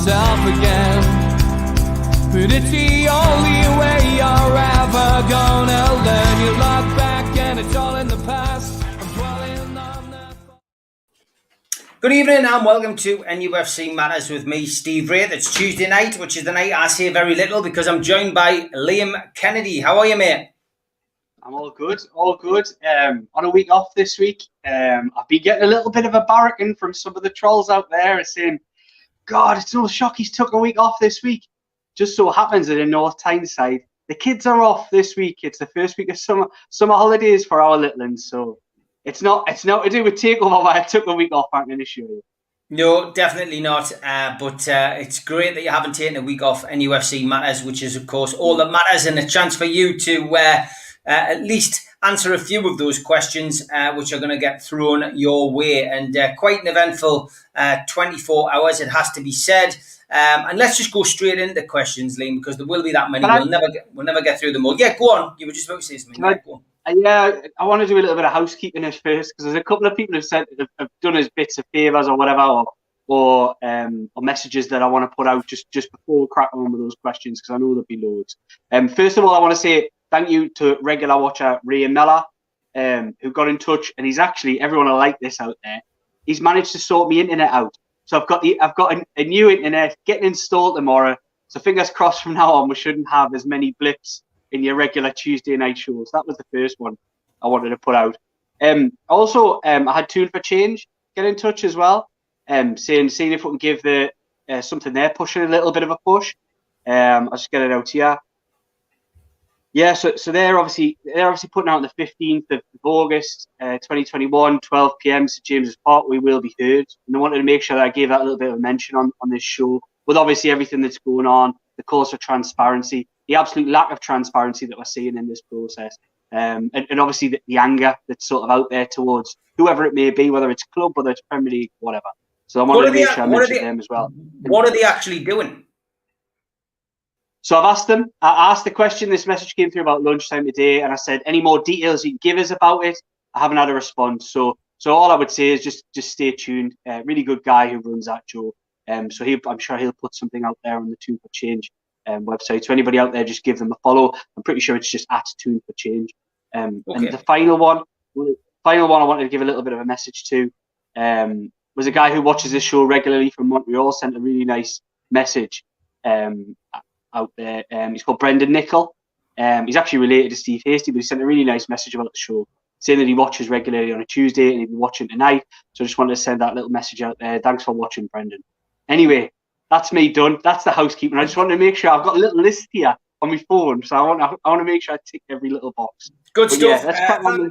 myself again. But it's the only way you're ever gonna learn. You look back and it's all in the past. I'm dwelling on that. Good evening and welcome to NUFC Matters with me, Steve Wraith. It's Tuesday night, which is the night I say very little because I'm joined by Liam Kennedy. How are you, mate? I'm all good, all good. On a week off this week, I've been getting a little bit of a barracking from some of the trolls out there saying, God, it's no shock he's took a week off this week. Just so happens that in North Tyneside, the kids are off this week. It's the first week of summer holidays for our little ones. So it's not to do with Takeover, but I took a week off, I'm going to show you. No, definitely not. But it's great that you haven't taken a week off NUFC Matters, which is, of course, all that matters, and a chance for you to at least answer a few of those questions, which are going to get thrown your way. And quite an eventful 24 hours, it has to be said. And let's just go straight into questions, Liam, because there will be that many. We'll never get through them all. Yeah, go on. You were just about to say something. Go on. Yeah, I want to do a little bit of housekeeping at first, because there's a couple of people who've said have done us bits of favours or whatever, or messages that I want to put out just before we crack on with those questions, because I know there'll be loads. First of all, I want to say thank you to regular watcher Ray Miller, who got in touch, and he's actually, everyone will like this out there, he's managed to sort my internet out. So I've got a new internet getting installed tomorrow. So fingers crossed from now on we shouldn't have as many blips in your regular Tuesday night shows. That was the first one I wanted to put out. Also, I had Tune for Change get in touch as well, seeing if we can give the something there, pushing a little bit of a push. I'll just get it out here. Yeah, so they're obviously putting out on the 15th of August, 2021, 12 p.m. St James's Park. We will be heard, and I wanted to make sure that I gave that a little bit of a mention on this show, with obviously everything that's going on, the calls for transparency, the absolute lack of transparency that we're seeing in this process, and obviously the anger that's sort of out there towards whoever it may be, whether it's club, whether it's Premier League, whatever. So I wanted to make sure I mentioned them as well. What are they actually doing? So I've asked them. I asked the question. This message came through about lunchtime today, and I said, any more details you can give us about it? I haven't had a response. So all I would say is just stay tuned. Really good guy who runs that show. So I'm sure he'll put something out there on the Tune for Change website. So anybody out there, just give them a follow. I'm pretty sure it's just at Tune for Change. Okay. And the final one I wanted to give a little bit of a message to was a guy who watches this show regularly from Montreal. Sent a really nice message out there. He's called Brendan Nicol. He's actually related to Steve Hasty, but he sent a really nice message about the show, saying that he watches regularly on a Tuesday and he'll be watching tonight. So I just wanted to send that little message out there. Thanks for watching, Brendan. Anyway, that's me done. That's the housekeeping. I just wanted to make sure I've got a little list here on my phone, so I want to make sure I tick every little box. Good stuff. Yeah,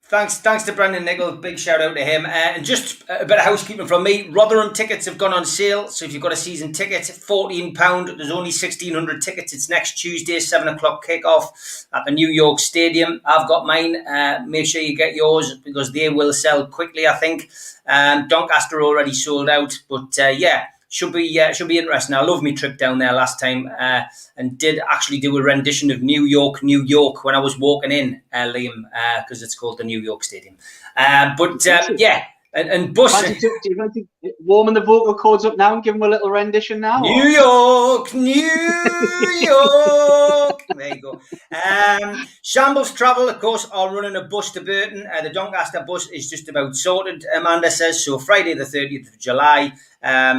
Thanks to Brendan Nicol. Big shout out to him. And just a bit of housekeeping from me. Rotherham tickets have gone on sale. So if you've got a season ticket, £14. There's only 1,600 tickets. It's next Tuesday, 7 o'clock kickoff at the New York Stadium. I've got mine. Make sure you get yours because they will sell quickly, I think. Doncaster already sold out. But yeah, should be interesting. I love my trip down there last time and did actually do a rendition of New York when I was walking in, Liam, because it's called the New York Stadium. Yeah, and bus. Do you want to warming the vocal cords up now and give them a little rendition now? New York. There you go. Shambles Travel, of course, are running a bus to Burton. The Doncaster bus is just about sorted, Amanda says. So Friday the 30th of July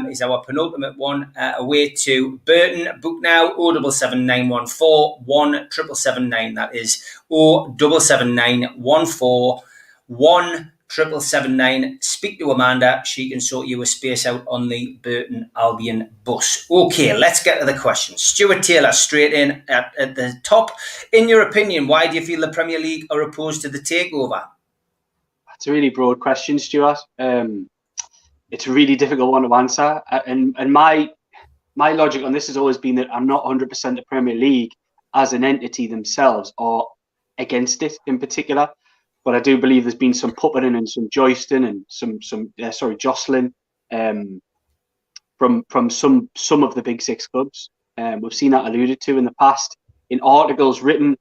is our penultimate one away to Burton. Book now 077914 1779. That is 077914 1779. Speak to Amanda. She can sort you a space out on the Burton Albion bus. Okay, let's get to the questions. Stuart Taylor, straight in at the top. In your opinion, why do you feel the Premier League are opposed to the takeover? That's a really broad question, Stuart. It's a really difficult one to answer. And my logic on this has always been that I'm not 100% the Premier League as an entity themselves or against it in particular. But I do believe there's been some puppeting and some joisting and some jostling from some of the big six clubs. We've seen that alluded to in the past in articles written,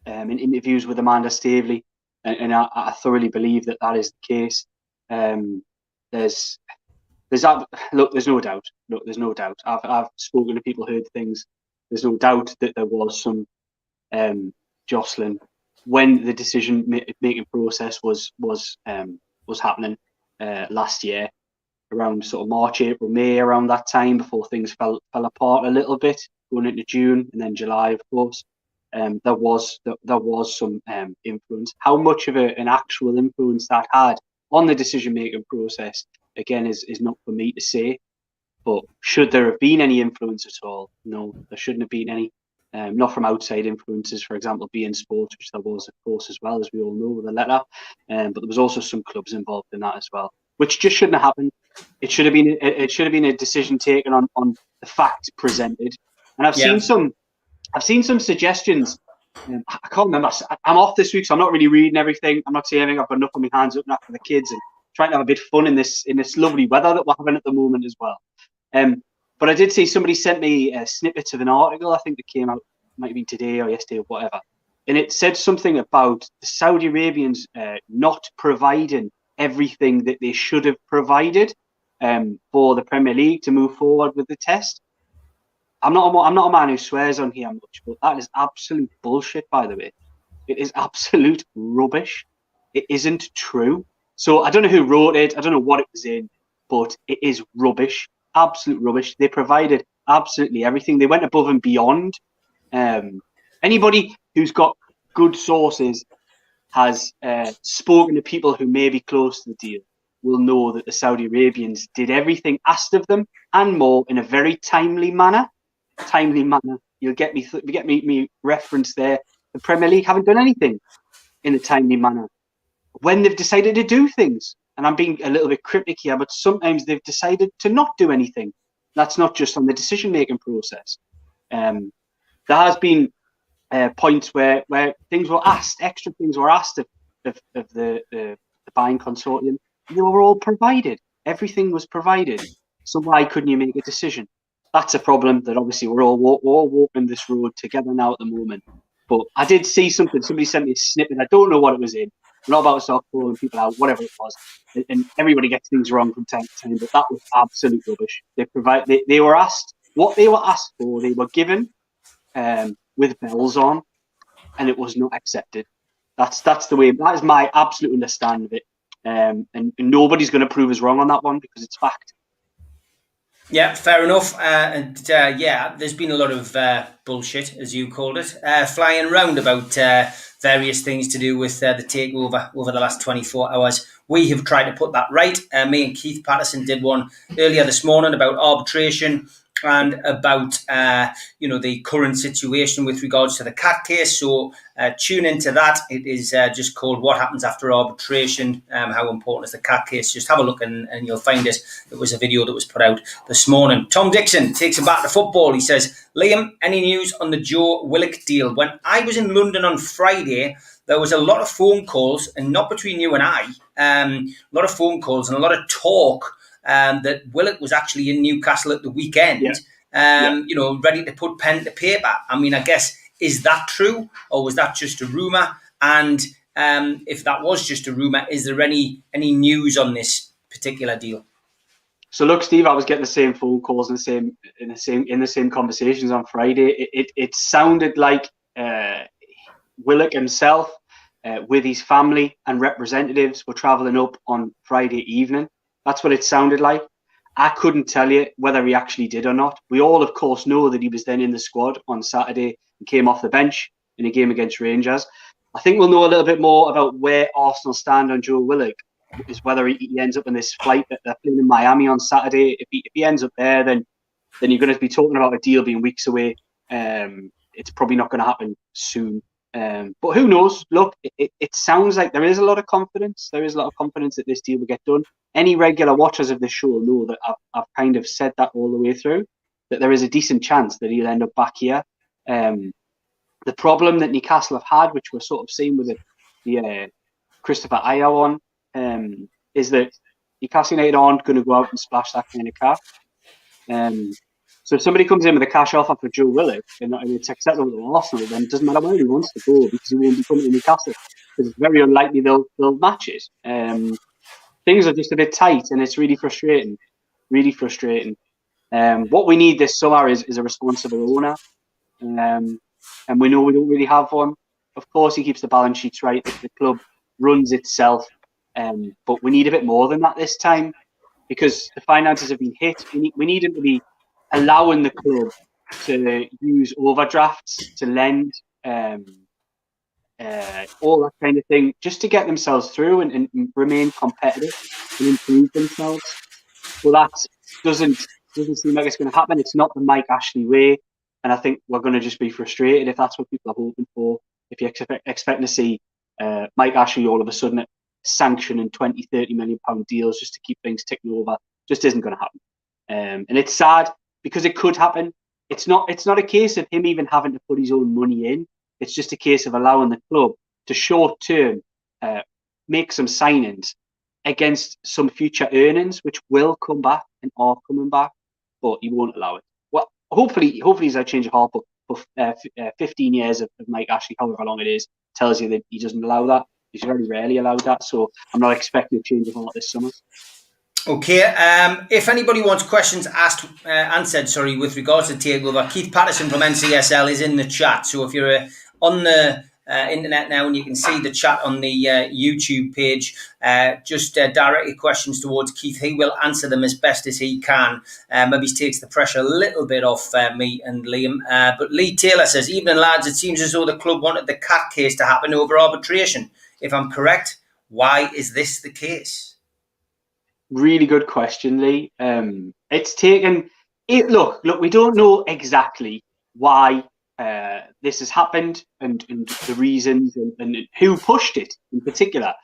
in interviews with Amanda Staveley, and I thoroughly believe that is the case. There's there's no doubt. Look, there's no doubt. I've spoken to people, heard things. There's no doubt that there was some jostling when the decision making process was happening last year, around sort of March, April, May, around that time, before things fell apart a little bit, going into June and then July, of course. There was some influence. How much of an actual influence that had on the decision making process, again, is not for me to say. But should there have been any influence at all? No, there shouldn't have been any. Not from outside influences, for example, beIN Sports, which there was, of course, as well, as we all know, with the letter. But there was also some clubs involved in that as well, which just shouldn't have happened. It should have been a decision taken on the facts presented. And I've seen some suggestions. I can't remember. I'm off this week, so I'm not really reading everything. I'm not seeing anything. I've got enough on my hands looking after the kids and trying to have a bit of fun in this lovely weather that we're having at the moment as well. But I did see somebody sent me snippets of an article, I think that came out, might have been today or yesterday or whatever. And it said something about the Saudi Arabians not providing everything that they should have provided for the Premier League to move forward with the test. I'm not a man who swears on here much, but that is absolute bullshit, by the way. It is absolute rubbish. It isn't true. So I don't know who wrote it. I don't know what it was in, but it is rubbish. Absolute rubbish. They provided absolutely everything. They went above and beyond. Anybody who's got good sources has spoken to people who may be close to the deal will know that the Saudi Arabians did everything asked of them and more in a very timely manner. You'll get me reference there. The Premier League haven't done anything in a timely manner when they've decided to do things. And I'm being a little bit cryptic here, but sometimes they've decided to not do anything. That's not just on the decision-making process. There has been points where things were asked, extra things were asked of the buying consortium. They were all provided. Everything was provided. So why couldn't you make a decision? That's a problem that obviously we're all walking this road together now at the moment. But I did see something. Somebody sent me a snippet. I don't know what it was in. I'm not about to start calling people out, whatever it was. And everybody gets things wrong from time to time, but that was absolute rubbish. They were asked what they were asked for. They were given with bells on, and it was not accepted. That's the way. That is my absolute understanding of it. And nobody's going to prove us wrong on that one because it's fact. Yeah, fair enough. There's been a lot of bullshit, as you called it, flying around about various things to do with the takeover over the last 24 hours. We have tried to put that right. Me and Keith Patterson did one earlier this morning about arbitration and about the current situation with regards to the cat case. So tune into that. It is just called What Happens After Arbitration, How Important is the Cat Case. Just have a look and you'll find it. It was a video that was put out this morning. Tom Dixon takes it back to football. He says, Liam, any news on the Joe Willock deal? When I was in London on Friday, there was a lot of phone calls, and not between you and I, a lot of phone calls and a lot of talk that Willock was actually in Newcastle at the weekend, ready to put pen to paper. I mean, I guess, is that true or was that just a rumour? And if that was just a rumour, is there any news on this particular deal? So look, Steve, I was getting the same phone calls and in the same conversations on Friday. It sounded like Willock himself, with his family and representatives, were travelling up on Friday evening. That's what it sounded like. I couldn't tell you whether he actually did or not. We all, of course, know that he was then in the squad on Saturday and came off the bench in a game against Rangers. I think we'll know a little bit more about where Arsenal stand on Joe Willock, is whether he ends up in this flight that they're playing in Miami on Saturday. If he ends up there, then you're going to be talking about a deal being weeks away. It's probably not going to happen soon. But who knows? Look, it sounds like there is a lot of confidence. There is a lot of confidence that this deal will get done. Any regular watchers of this show know that I've kind of said that all the way through, that there is a decent chance that he'll end up back here. The problem that Newcastle have had, which we're sort of seeing with the Christopher Ayer one, is that Newcastle United aren't going to go out and splash that kind of cash. So if somebody comes in with a cash offer for Joe Willock and it's acceptable to Arsenal, then it doesn't matter where he wants to go because he won't be coming to Newcastle. Because it's very unlikely they'll match it. Things are just a bit tight and it's really frustrating. really frustrating. What we need this summer is a responsible owner, and we know we don't really have one. Of course, he keeps the balance sheets right. The club runs itself, but we need a bit more than that this time, because the finances have been hit. We need him to be allowing the club to use overdrafts to lend, all that kind of thing, just to get themselves through and remain competitive and improve themselves. Well, that doesn't seem like it's going to happen. It's not the Mike Ashley way, and I think we're going to just be frustrated if that's what people are hoping for. If you're expecting to see Mike Ashley all of a sudden sanctioning 20, 30 million pound deals just to keep things ticking over, just isn't going to happen. And it's sad because it could happen. It's not a case of him even having to put his own money in. It's just a case of allowing the club to short term make some signings against some future earnings, which will come back and are coming back, but he won't allow it. Well, hopefully he's a change of heart, but 15 years of Mike Ashley, however long it is, tells you that he doesn't allow that. He's very rarely allowed that, so I'm not expecting a change of heart this summer. Okay, if anybody wants questions answered, with regards to Takeover, Keith Patterson from NCSL is in the chat. So if you're on the internet now and you can see the chat on the YouTube page, just direct your questions towards Keith. He will answer them as best as he can. Maybe he takes the pressure a little bit off me and Liam. But Lee Taylor says, "Evening lads, it seems as though the club wanted the Cat case to happen over arbitration. If I'm correct, why is this the case?" Really good question, Lee. It's taken it. Look. We don't know exactly why this has happened and the reasons and who pushed it in particular.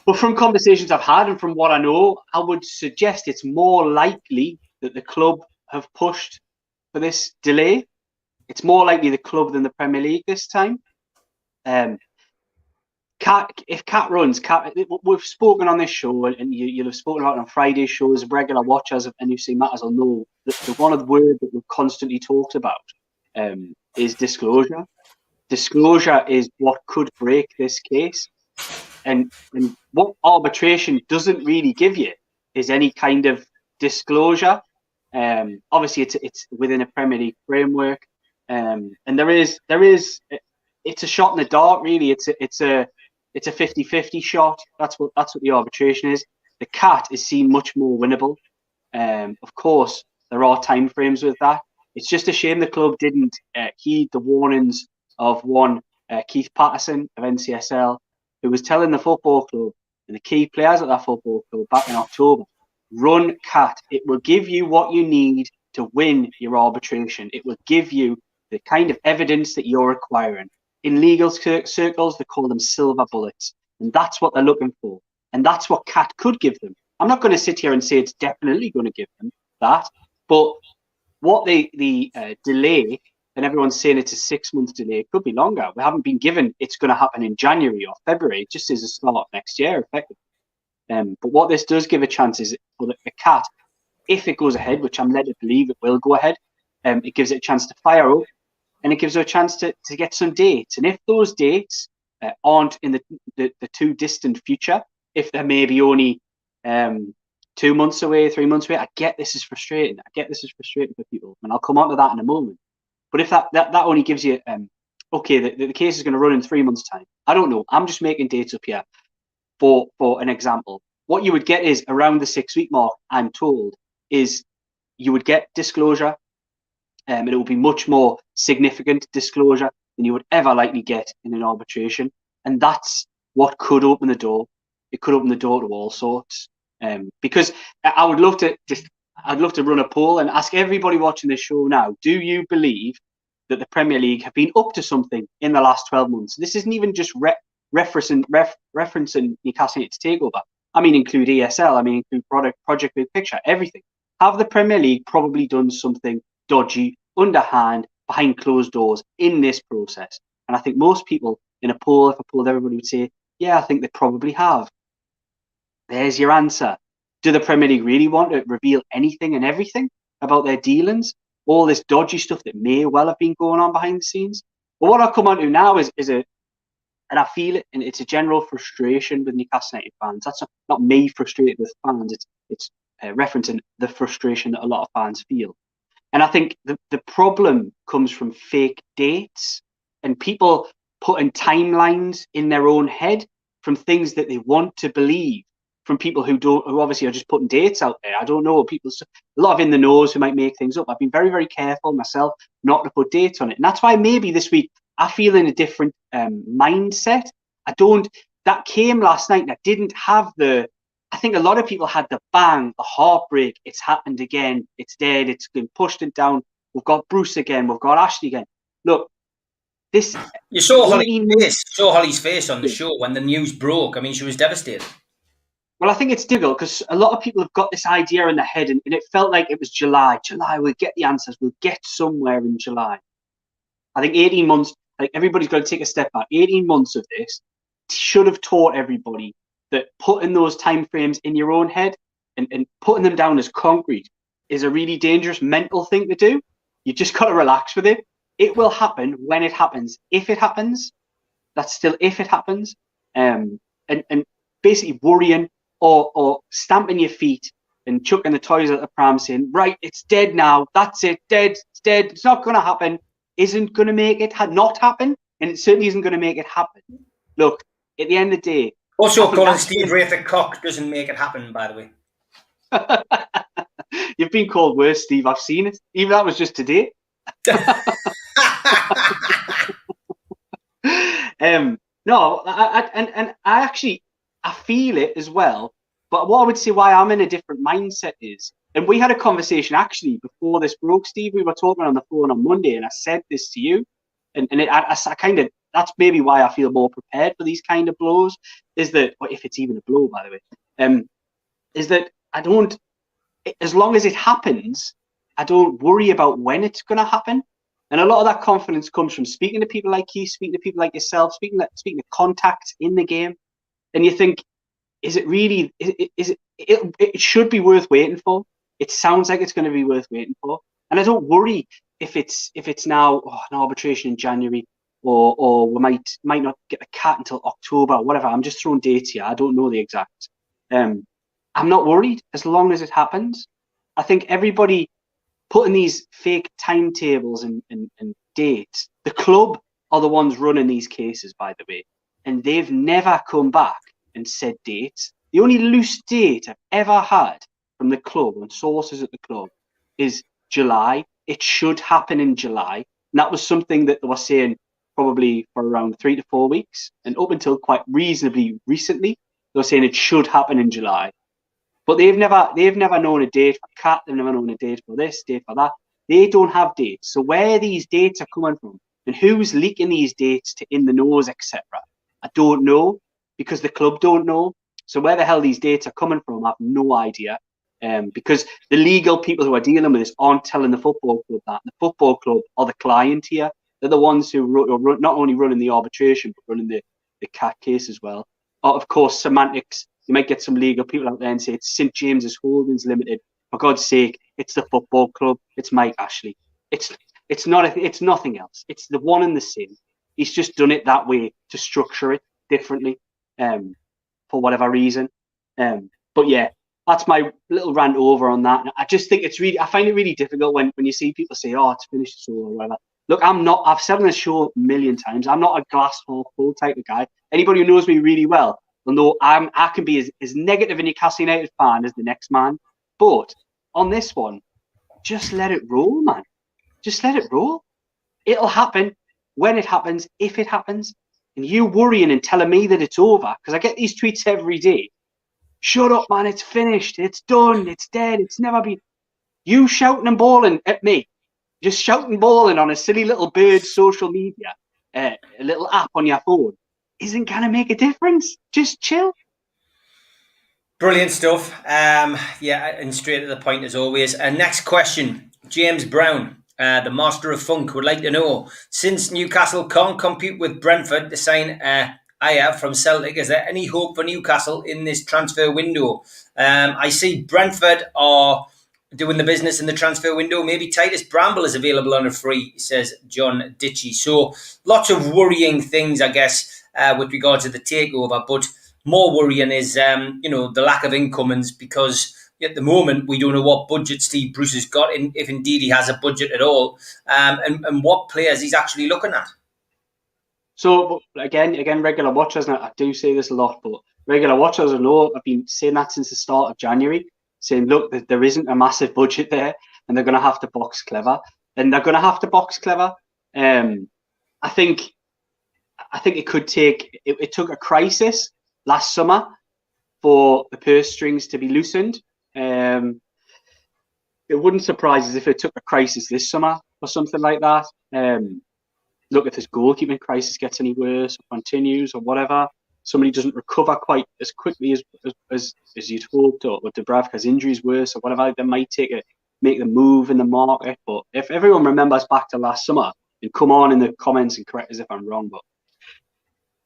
But from conversations I've had and from what I know, I would suggest it's more likely that the club have pushed for this delay. It's more likely the club than the Premier League this time. If Cat runs, we've spoken on this show, and you'll have spoken about it on Friday's shows. Regular watchers of NUFC Matters will know that one of the words that we've constantly talked about is disclosure. Disclosure is what could break this case, and what arbitration doesn't really give you is any kind of disclosure. Obviously, it's within a Premier League framework, and there is it's a shot in the dark. Really, it's a 50-50 shot. That's what the arbitration is. The Cat is seen much more winnable. Of course, there are time frames with that. It's just a shame the club didn't heed the warnings of one Keith Patterson of NCSL, who was telling the football club and the key players at that football club back in October, run Cat. It will give you what you need to win your arbitration. It will give you the kind of evidence that you're acquiring. In legal circles, they call them silver bullets. And that's what they're looking for. And that's what Cat could give them. I'm not going to sit here and say it's definitely going to give them that. But what the delay, and everyone's saying it's a 6-month delay, it could be longer. We haven't been given it's going to happen in January or February. It just is a start of next year, effectively. But what this does give a chance is for the Cat, if it goes ahead, which I'm led to believe it will go ahead, it gives it a chance to fire up. And it gives her a chance to get some dates. And if those dates aren't in the too distant future, if they're maybe only 2 months away, 3 months away, I get this is frustrating. For people. And I'll come on to that in a moment. But if that only gives you, okay, the case is going to run in 3 months' time. I don't know. I'm just making dates up here for an example. What you would get is around the 6-week mark, I'm told, is you would get disclosure. And it will be much more significant disclosure than you would ever likely get in an arbitration. And that's what could open the door. It could open the door to all sorts. Because I'd love to run a poll and ask everybody watching this show now, do you believe that the Premier League have been up to something in the last 12 months? This isn't even just referencing Newcastle United's takeover. I mean, include ESL. I mean, include Project Big Picture, everything. Have the Premier League probably done something dodgy, underhand, behind closed doors in this process? And I think most people in a poll, if I polled everybody, would say, yeah, I think they probably have. There's your answer. Do the Premier League really want to reveal anything and everything about their dealings? All this dodgy stuff that may well have been going on behind the scenes? But what I'll come on to now is and I feel it, and it's a general frustration with Newcastle United fans. That's not me frustrated with fans. It's referencing the frustration that a lot of fans feel. And I think the problem comes from fake dates and people putting timelines in their own head from things that they want to believe from people who obviously are just putting dates out there. I don't know, a lot of in the knows who might make things up. I've been very, very careful myself not to put dates on it. And that's why maybe this week I feel in a different mindset. That came last night and I didn't have I think a lot of people had the bang, the heartbreak. It's happened again. It's dead. It's been pushed it down. We've got Bruce again. We've got Ashley again. Look, this. You saw Holly's face on the show when the news broke. I mean, she was devastated. Well, I think it's difficult because a lot of people have got this idea in their head, and it felt like it was July. July, we'll get the answers. We'll get somewhere in July. I think 18 months. Like everybody's got to take a step back. 18 months of this should have taught everybody that putting those timeframes in your own head and putting them down as concrete is a really dangerous mental thing to do. You just got to relax with it. It will happen when it happens. If it happens, that's still if it happens. And basically worrying or stamping your feet and chucking the toys at the pram saying, right, it's dead now. That's it. Dead. It's dead. It's not going to happen. Isn't going to make it not happen. And it certainly isn't going to make it happen. Look, at the end of the day, also, calling Steve Wraith a cock doesn't make it happen, by the way. You've been called worse, Steve. I've seen it. Even that was just today. No, I feel it as well. But what I would say why I'm in a different mindset is, and we had a conversation actually before this broke, Steve. We were talking on the phone on Monday, and I said this to you, and I kind of. That's maybe why I feel more prepared for these kind of blows. Is that, or if it's even a blow, by the way, is that I don't. As long as it happens, I don't worry about when it's going to happen. And a lot of that confidence comes from speaking to people like you, speaking to people like yourself, speaking to contacts in the game. And you think, is it really? It should be worth waiting for. It sounds like it's going to be worth waiting for. And I don't worry if it's now an arbitration in January. Or we might not get the cat until October, or whatever. I'm just throwing dates here. I don't know the exact. I'm not worried as long as it happens. I think everybody putting these fake timetables and dates. The club are the ones running these cases, by the way, and they've never come back and said dates. The only loose date I've ever had from the club and sources at the club is July. It should happen in July. And that was something that they were saying probably for around 3 to 4 weeks, and up until quite reasonably recently, they were saying it should happen in July. But they've never known a date for Cat. They've never known a date for this, date for that. They don't have dates. So where these dates are coming from and who's leaking these dates to in the knows, etc., I don't know, because the club don't know. So where the hell these dates are coming from, I have no idea. Because the legal people who are dealing with this aren't telling the football club that. The football club are the client here. They're the ones who are not only running the arbitration, but running the CAT case as well. Of course, semantics. You might get some legal people out there and say it's St James's Holdings Limited. For God's sake, it's the football club. It's Mike Ashley. It's nothing else. It's the one and the same. He's just done it that way to structure it differently, for whatever reason. But yeah, that's my little rant over on that. I just think I find it really difficult when you see people say, "Oh, it's finished," or whatever. Look, I've said on the show a million times, I'm not a glass half full type of guy. Anybody who knows me really well will know I can be as negative a Newcastle United fan as the next man. But on this one, just let it roll, man. Just let it roll. It'll happen when it happens, if it happens. And you worrying and telling me that it's over, because I get these tweets every day. Shut up, man, it's finished. It's done. It's dead. It's never been. You shouting and bawling at me. Just shouting bawling on a silly little bird social media, a little app on your phone, isn't going to make a difference. Just chill. Brilliant stuff. Yeah, and straight to the point as always. Next question, James Brown, the master of funk, would like to know, since Newcastle can't compete with Brentford to sign Aya from Celtic, is there any hope for Newcastle in this transfer window? I see Brentford are doing the business in the transfer window. Maybe Titus Bramble is available on a free, says John Ditchy. So lots of worrying things, I guess, with regards to the takeover. But more worrying is, the lack of incomings, because, at the moment, we don't know what budget Steve Bruce has got, if indeed he has a budget at all, and what players he's actually looking at. So again, regular watchers, and I do say this a lot, but regular watchers know I've been saying that since the start of January, saying, look, there isn't a massive budget there, and they're going to have to box clever, I think it could take. It took a crisis last summer for the purse strings to be loosened. It wouldn't surprise us if it took a crisis this summer or something like that. Look, if this goalkeeping crisis gets any worse or continues or whatever, somebody doesn't recover quite as quickly as you'd hoped, or Dubravka's injury is worse or whatever, they might make the move in the market. But if everyone remembers back to last summer, and come on in the comments and correct us if I'm wrong, but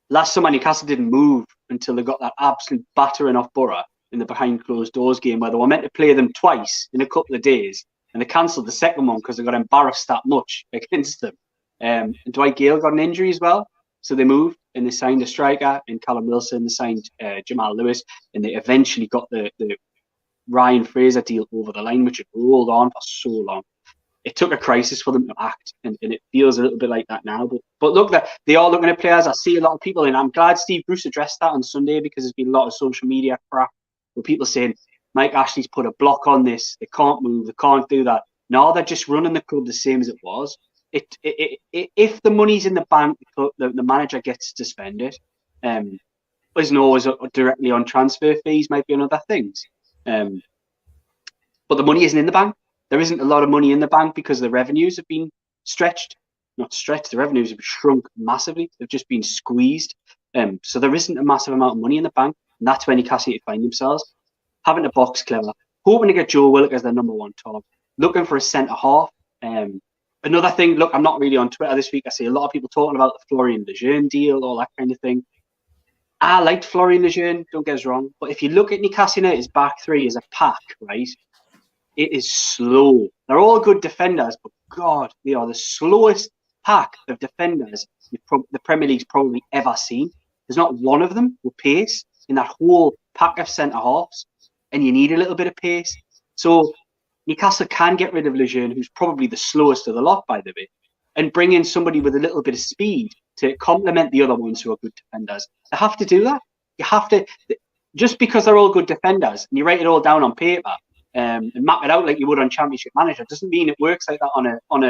last summer Newcastle didn't move until they got that absolute battering off Borough in the behind closed doors game, where they were meant to play them twice in a couple of days, and they cancelled the second one because they got embarrassed that much against them. And Dwight Gale got an injury as well, so they moved and they signed a striker in Callum Wilson. They signed Jamal Lewis, and they eventually got the Ryan Fraser deal over the line, which had rolled on for so long. It took a crisis for them to act, and it feels a little bit like that now. But look, they are looking at players. I see a lot of people, and I'm glad Steve Bruce addressed that on Sunday, because there's been a lot of social media crap with people saying Mike Ashley's put a block on this. They can't move. They can't do that. No, they're just running the club the same as it was. If the money's in the bank, the manager gets to spend it. Isn't always directly on transfer fees, might be on other things. But the money isn't in the bank. There isn't a lot of money in the bank because the revenues have been not stretched. The revenues have shrunk massively. They've just been squeezed. So there isn't a massive amount of money in the bank. And that's when Newcastle find themselves having to box clever, hoping to get Joe Willock as their number one target, looking for a centre half. Another thing, look, I'm not really on Twitter this week. I see a lot of people talking about the Florian Lejeune deal, all that kind of thing. I liked Florian Lejeune, don't get us wrong. But if you look at Newcastle United's back three as a pack, right, it is slow. They're all good defenders, but God, they are the slowest pack of defenders the Premier League's probably ever seen. There's not one of them with pace in that whole pack of centre-halves, and you need a little bit of pace. So Newcastle can get rid of Lejeune, who's probably the slowest of the lot, by the way, and bring in somebody with a little bit of speed to complement the other ones who are good defenders. They have to do that. You have to, just because they're all good defenders, and you write it all down on paper, and map it out like you would on Championship Manager, doesn't mean it works like that on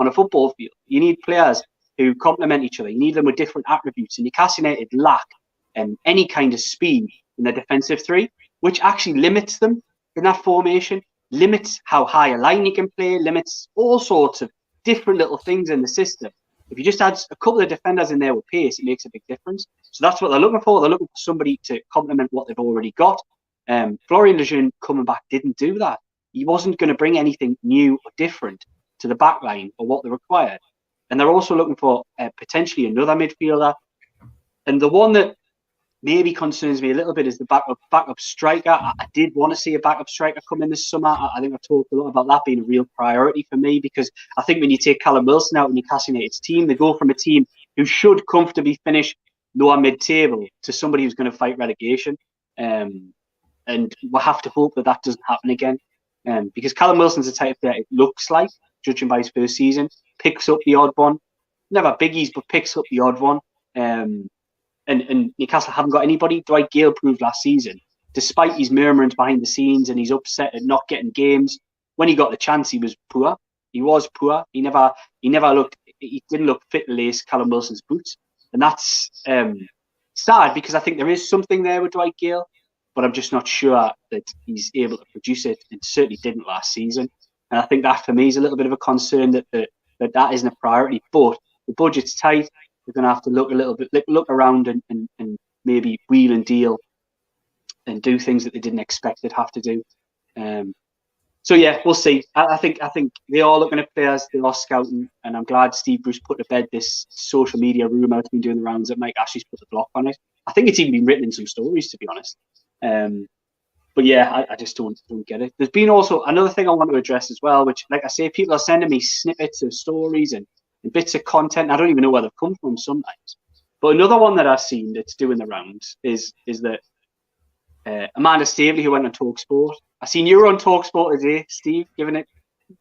a football field. You need players who complement each other. You need them with different attributes. And Newcastle United lack any kind of speed in their defensive three, which actually limits them in that formation, limits how high a line you can play, limits all sorts of different little things in the system. If you just add a couple of defenders in there with pace, it makes a big difference. So that's what they're looking for. They're looking for somebody to complement what they've already got. Florian Lejeune coming back didn't do that. He wasn't going to bring anything new or different to the back line or what they required. And they're also looking for potentially another midfielder. And the one that maybe concerns me a little bit is the backup striker. I did want to see a backup striker come in this summer. I think I've talked a lot about that being a real priority for me, because I think when you take Callum Wilson out of Newcastle United's team, they go from a team who should comfortably finish lower mid-table to somebody who's going to fight relegation. And we'll have to hope that that doesn't happen again. Because Callum Wilson's the type of player, it looks like, judging by his first season, picks up the odd one. Never biggies, but picks up the odd one. And Newcastle haven't got anybody. Dwight Gale proved last season, despite his murmurings behind the scenes and he's upset at not getting games, when he got the chance, he was poor. He was poor. He didn't look fit to lace Callum Wilson's boots. And that's sad, because I think there is something there with Dwight Gale, but I'm just not sure that he's able to produce it, and certainly didn't last season. And I think that for me is a little bit of a concern that isn't a priority. But the budget's tight. We're going to have to look around and maybe wheel and deal and do things that they didn't expect they'd have to do. So yeah, we'll see. I think they are looking at players, they are scouting, and I'm glad Steve Bruce put to bed this social media rumour that's been doing the rounds that Mike Ashley's put the block on it. I think it's even been written in some stories, to be honest. But yeah, I just don't get it. There's been also another thing I want to address as well, which, like I say, people are sending me snippets of stories and bits of content. I don't even know where they've come from sometimes. But another one that I've seen that's doing the rounds is that Amanda Staveley, who went on TalkSport. I seen you were on TalkSport today, Steve,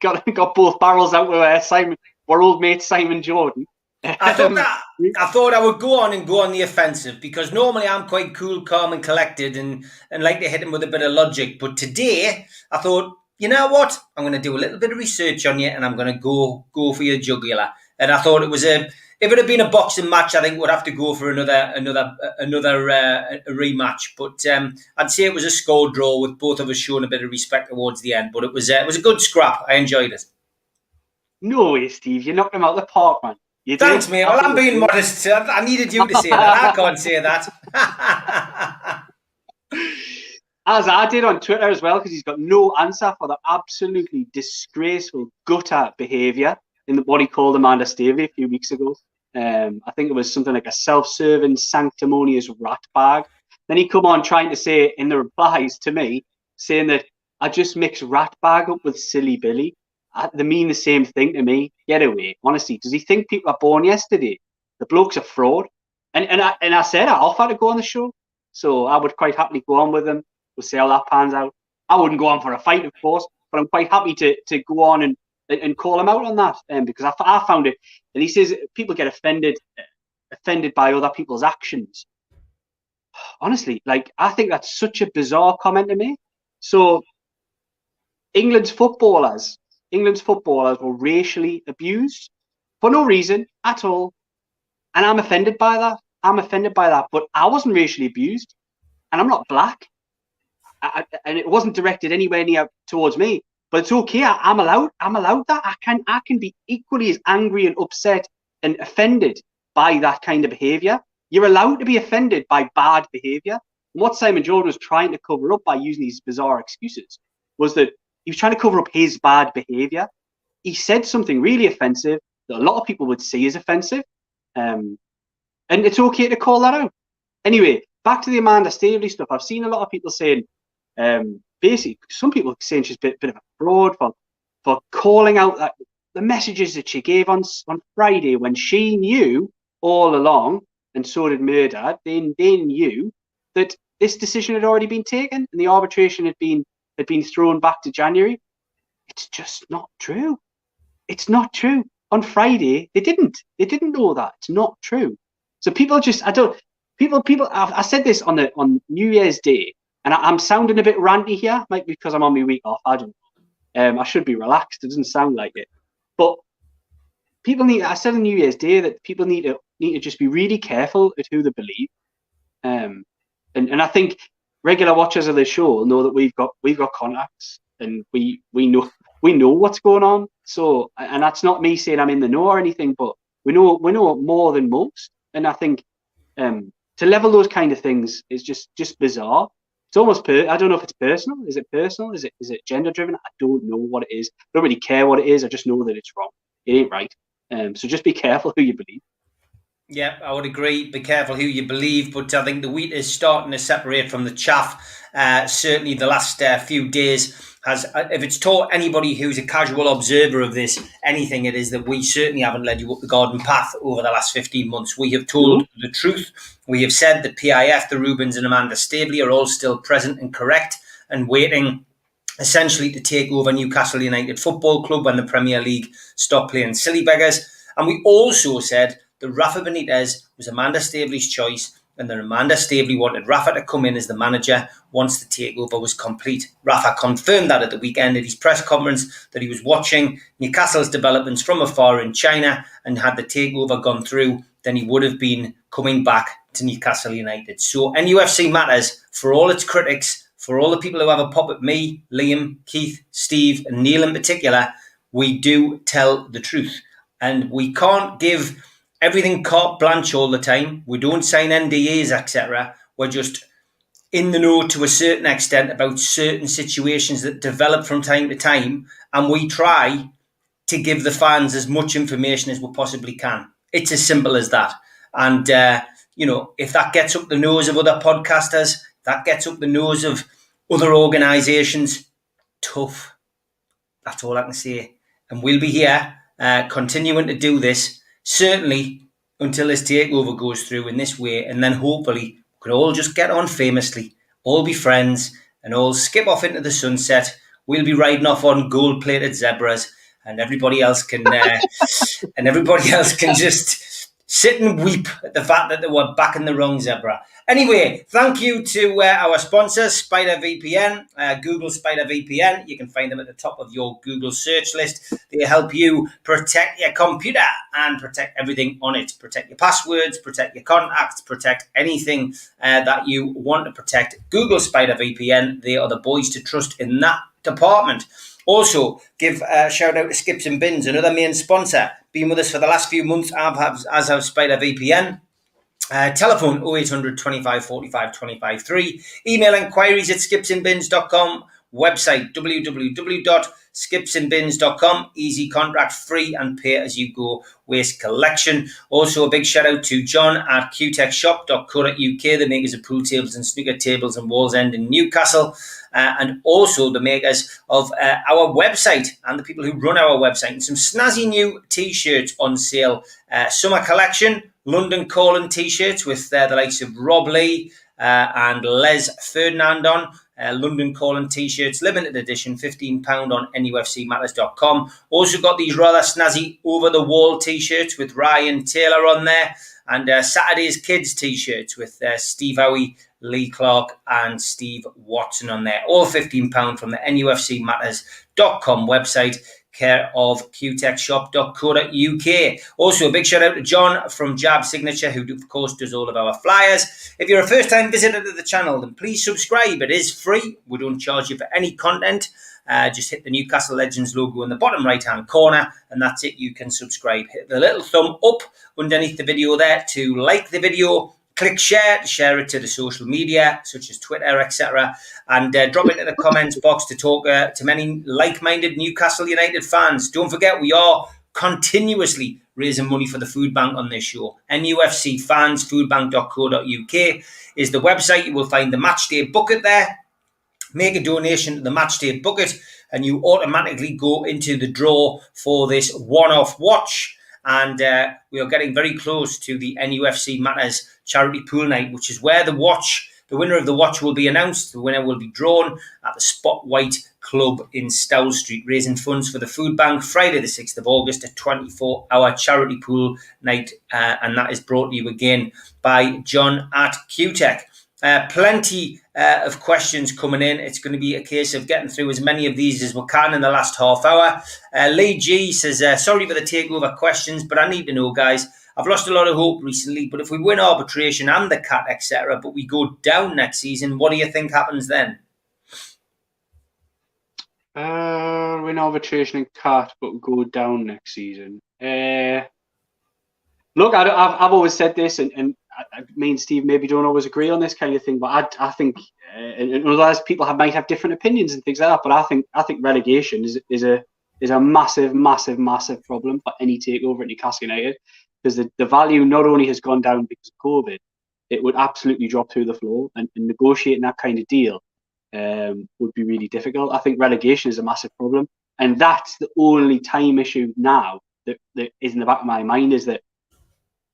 got both barrels out with Simon, our old mate Simon Jordan. I thought I would go on the offensive, because normally I'm quite cool, calm and collected and like to hit him with a bit of logic. But today I thought, you know what? I'm going to do a little bit of research on you and I'm going to go for your jugular. And I thought if it had been a boxing match, I think we'd have to go for another rematch. But I'd say it was a score draw with both of us showing a bit of respect towards the end. But it was a good scrap. I enjoyed it. No way, Steve. You knocked him out of the park, man. You Thanks, did. mate. Well, I'm being modest. I needed you to say that. I can't say that. As I did on Twitter as well, because he's got no answer for the absolutely disgraceful gutter behaviour in what he called Amanda Staveley a few weeks ago. I think it was something like a self-serving, sanctimonious rat bag. Then he come on trying to say in the replies to me, saying that I just mix rat bag up with silly Billy. They mean the same thing to me. Get away. Honestly, does he think people are born yesterday? The bloke's a fraud. And I said I offered to go on the show. So I would quite happily go on with him. We'll see how that pans out. I wouldn't go on for a fight, of course, but I'm quite happy to go on and call him out on that. Because I found it, and he says people get offended by other people's actions. Honestly, like, I think that's such a bizarre comment to me. So England's footballers were racially abused for no reason at all. And I'm offended by that. But I wasn't racially abused, and I'm not black. And it wasn't directed anywhere near towards me. But it's okay. I'm allowed that. I can be equally as angry and upset and offended by that kind of behaviour. You're allowed to be offended by bad behaviour. And what Simon Jordan was trying to cover up by using these bizarre excuses was that he was trying to cover up his bad behaviour. He said something really offensive that a lot of people would see as offensive. And it's okay to call that out. Anyway, back to the Amanda Staveley stuff. I've seen a lot of people saying, basically, some people saying she's a bit of a fraud for calling out that the messages that she gave on Friday, when she knew all along, and so did Murdad, they knew that this decision had already been taken and the arbitration had been thrown back to January. It's just not true. It's not true. On Friday, they didn't know that. It's not true. So people just, I said this on New Year's Day, and I'm sounding a bit ranty here, maybe because I'm on my week off. I don't know. I should be relaxed. It doesn't sound like it. But I said on New Year's Day that people need to just be really careful at who they believe. And I think regular watchers of the show know that we've got contacts, and we know what's going on. So, and that's not me saying I'm in the know or anything, but we know more than most. And I think to level those kind of things is just bizarre. It's almost I don't know if it's personal. Is it personal? Is it gender driven? I don't know what it is. I don't really care what it is. I just know that it's wrong. It ain't right. So just be careful who you believe. Yeah, I would agree. Be careful who you believe, but I think the wheat is starting to separate from the chaff. Certainly the last few days has, if it's taught anybody who's a casual observer of this anything, it is that we certainly haven't led you up the garden path over the last 15 months. We have told the truth. We have said that PIF, the Rubens and Amanda Staveley are all still present and correct and waiting essentially to take over Newcastle United Football Club when the Premier League stop playing silly beggars. And we also said that Rafa Benitez was Amanda Staveley's choice, and that Amanda Staveley wanted Rafa to come in as the manager once the takeover was complete. Rafa confirmed that at the weekend at his press conference, that he was watching Newcastle's developments from afar in China, and had the takeover gone through, then he would have been coming back to Newcastle United. So NUFC matters, for all its critics, for all the people who have a pop at me, Liam, Keith, Steve and Neil in particular. We do tell the truth, and we can't give everything carte blanche all the time. We don't sign NDAs, etc. We're just in the know to a certain extent about certain situations that develop from time to time, and we try to give the fans as much information as we possibly can. It's as simple as that. And, if that gets up the nose of other podcasters, that gets up the nose of other organisations, tough. That's all I can say. And we'll be here continuing to do this, certainly until this takeover goes through in this way, and then hopefully we could all just get on famously all be friends, and all skip off into the sunset. We'll be riding off on gold-plated zebras, and everybody else can just sit and weep at the fact that they were backing the wrong zebra. Anyway, thank you to our sponsors, Spider VPN, Google Spider VPN. You can find them at the top of your Google search list. They help you protect your computer and protect everything on it. Protect your passwords, protect your contacts, protect anything that you want to protect. Google Spider VPN, they are the boys to trust in that department. Also, give a shout out to Skips and Bins, another main sponsor. Been with us for the last few months, as have Spider VPN. Telephone 0800 25 45 25 3. Email inquiries at skipsandbins.com. Website www.skipsandbins.com. Easy contract, free and pay as you go waste collection. Also a big shout out to John at qtechshop.co.uk, the makers of pool tables and snooker tables in Wallsend in Newcastle. And also the makers of our website and the people who run our website. And some snazzy new t-shirts on sale. Summer collection, London Calling t-shirts with the likes of Rob Lee and Les Ferdinand on. London Calling t-shirts, limited edition, £15 on NUFCmatters.com. Also got these rather snazzy over-the-wall t-shirts with Ryan Taylor on there. And Saturday's Kids t-shirts with Steve Howie, Lee Clark and Steve Watson on there. All £15 from the NUFCmatters.com website, care of qtechshop.co.uk. Also, a big shout out to John from Jab Signature, who of course does all of our flyers. If you're a first time visitor to the channel, then please subscribe. It is free. We don't charge you for any content. Just hit the Newcastle Legends logo in the bottom right hand corner, and that's it. You can subscribe. Hit the little thumb up underneath the video there to like the video. Click share to share it to the social media, such as Twitter, etc. And drop it in the comments box to talk to many like-minded Newcastle United fans. Don't forget, we are continuously raising money for the food bank on this show. NUFCfansfoodbank.co.uk is the website. You will find the matchday bucket there. Make a donation to the matchday bucket, and you automatically go into the draw for this one-off watch. And we are getting very close to the NUFC Matters charity pool night, which is where the winner of the watch will be announced. The winner will be drawn at the Spot White Club in Stow Street, raising funds for the food bank. Friday the 6th of August, a 24-hour charity pool night. And that is brought to you again by John at QTech. Plenty of questions coming in. It's going to be a case of getting through as many of these as we can in the last half hour. Lee G says, sorry for the takeover questions, but I need to know, guys. I've lost a lot of hope recently, but if we win arbitration and the cat, etc., but we go down next season, what do you think happens then? Win arbitration and cat, but we go down next season. Look, I've always said this, and me and Steve maybe don't always agree on this kind of thing, but I think, and otherwise people might have different opinions and things like that, but I think relegation is a massive problem for any takeover at Newcastle United, because the value not only has gone down because of COVID, it would absolutely drop through the floor, and negotiating that kind of deal would be really difficult. I think relegation is a massive problem, and that's the only time issue now that is in the back of my mind, is that,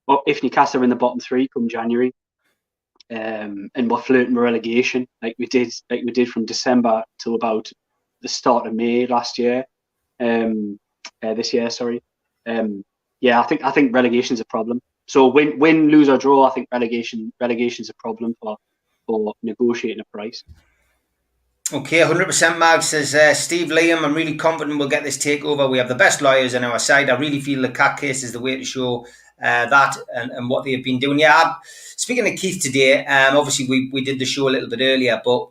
well, if Newcastle are in the bottom three come January, and we're flirting with relegation like we did from December till about the start of May this year, sorry. Yeah, I think relegation is a problem. So win, lose or draw, I think relegation is a problem for negotiating a price. Okay, 100%. Mag says, Steve Liam, I'm really confident we'll get this takeover. We have the best lawyers on our side. I really feel the cat case is the way to show that and what they have been doing. Yeah, speaking to Keith today, obviously we did the show a little bit earlier, but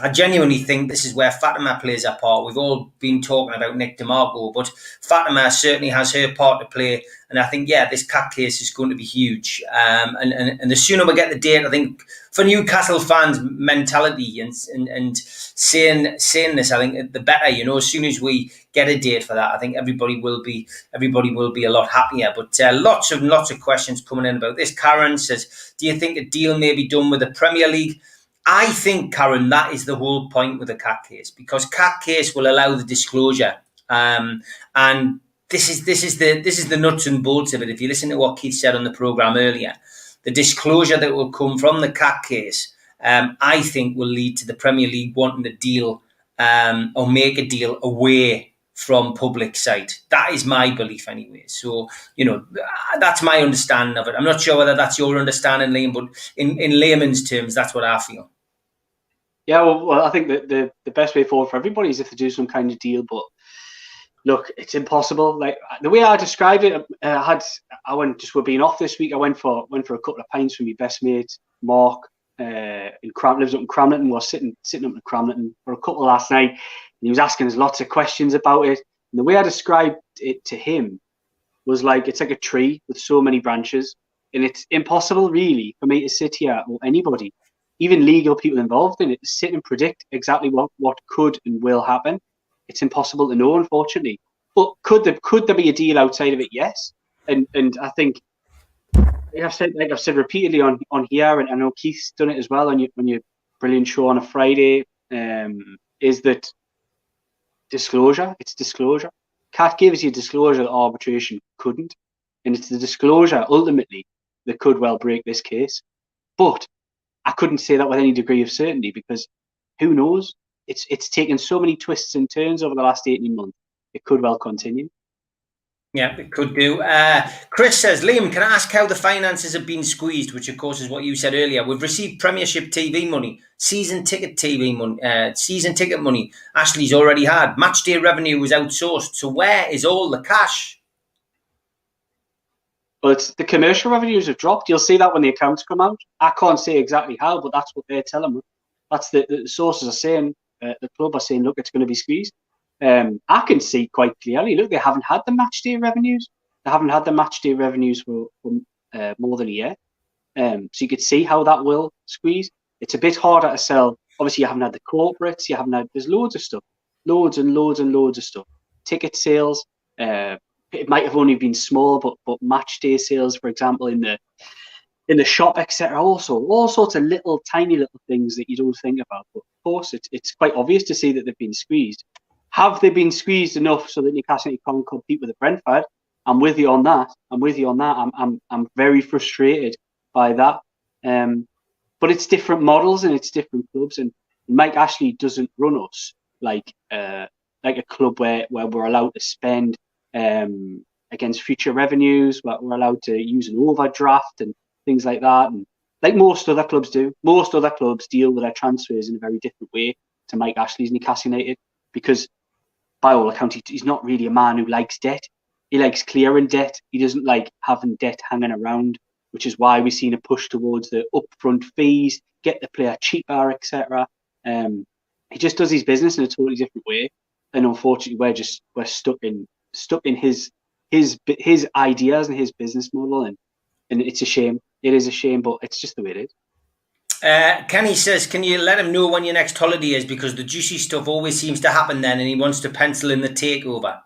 I genuinely think this is where Fatima plays a part. We've all been talking about Nick DeMarco, but Fatima certainly has her part to play. And I think, yeah, this cat case is going to be huge. And the sooner we get the date, I think, for Newcastle fans' mentality and saying this, I think the better. You know, as soon as we get a date for that, I think everybody will be a lot happier. But lots of questions coming in about this. Karen says, do you think a deal may be done with the Premier League? I think, Karen, that is the whole point with the cat case, because cat case will allow the disclosure, and this is the nuts and bolts of it. If you listen to what Keith said on the programme earlier, the disclosure that will come from the cat case I think will lead to the Premier League wanting a deal or make a deal away from public sight. That is my belief anyway. So, that's my understanding of it. I'm not sure whether that's your understanding, Liam, but in layman's terms, that's what I feel. Yeah, well, I think that the best way forward for everybody is if they do some kind of deal. But look, it's impossible. Like the way I described it, we're being off this week. I went for a couple of pints with my best mate Mark. Lives up in Cramlington. Was sitting up in Cramlington for a couple last night, and he was asking us lots of questions about it. And the way I described it to him was like it's like a tree with so many branches, and it's impossible really for me to sit here or anybody, even legal people involved in it, to sit and predict exactly what could and will happen. It's impossible to know, unfortunately. But could there be a deal outside of it? Yes, and I think. Like I've said repeatedly on here, and I know Keith's done it as well on your brilliant show on a Friday, is that disclosure. It's disclosure. Cat gave us you disclosure that arbitration couldn't, and it's the disclosure ultimately that could well break this case. But I couldn't say that with any degree of certainty because who knows? It's taken so many twists and turns over the last 18 months. It could well continue. Yeah, it could do. Chris says, Liam, can I ask how the finances have been squeezed, which of course is what you said earlier. We've received Premiership TV money, season ticket money. Ashley's already had. Match day revenue was outsourced. So where is all the cash? Well, it's the commercial revenues have dropped. You'll see that when the accounts come out. I can't say exactly how, but that's what they're telling me. That's the sources are saying. The club are saying, look, it's going to be squeezed. I can see quite clearly, look, they haven't had the match day revenues. They haven't had the match day revenues for more than a year. So you could see how that will squeeze. It's a bit harder to sell. Obviously, you haven't had the corporates. There's loads of stuff. Loads and loads and loads of stuff. Ticket sales. It might have only been small, but match day sales, for example, in the shop, etc. Also, all sorts of tiny little things that you don't think about. But of course, it's quite obvious to see that they've been squeezed. Have they been squeezed enough so that Newcastle United can't compete with the Brentford? I'm with you on that. I'm very frustrated by that. But it's different models and it's different clubs. And Mike Ashley doesn't run us like a club where we're allowed to spend against future revenues. We're allowed to use an overdraft and things like that. And like most other clubs do. Most other clubs deal with their transfers in a very different way to Mike Ashley's Newcastle United because by all accounts, he's not really a man who likes debt. He likes clearing debt. He doesn't like having debt hanging around, which is why we've seen a push towards the upfront fees, get the player cheaper, etc. He just does his business in a totally different way, and unfortunately, we're stuck in his ideas and his business model, and it's a shame. It is a shame, but it's just the way it is. Kenny says, can you let him know when your next holiday is? Because the juicy stuff always seems to happen then and he wants to pencil in the takeover.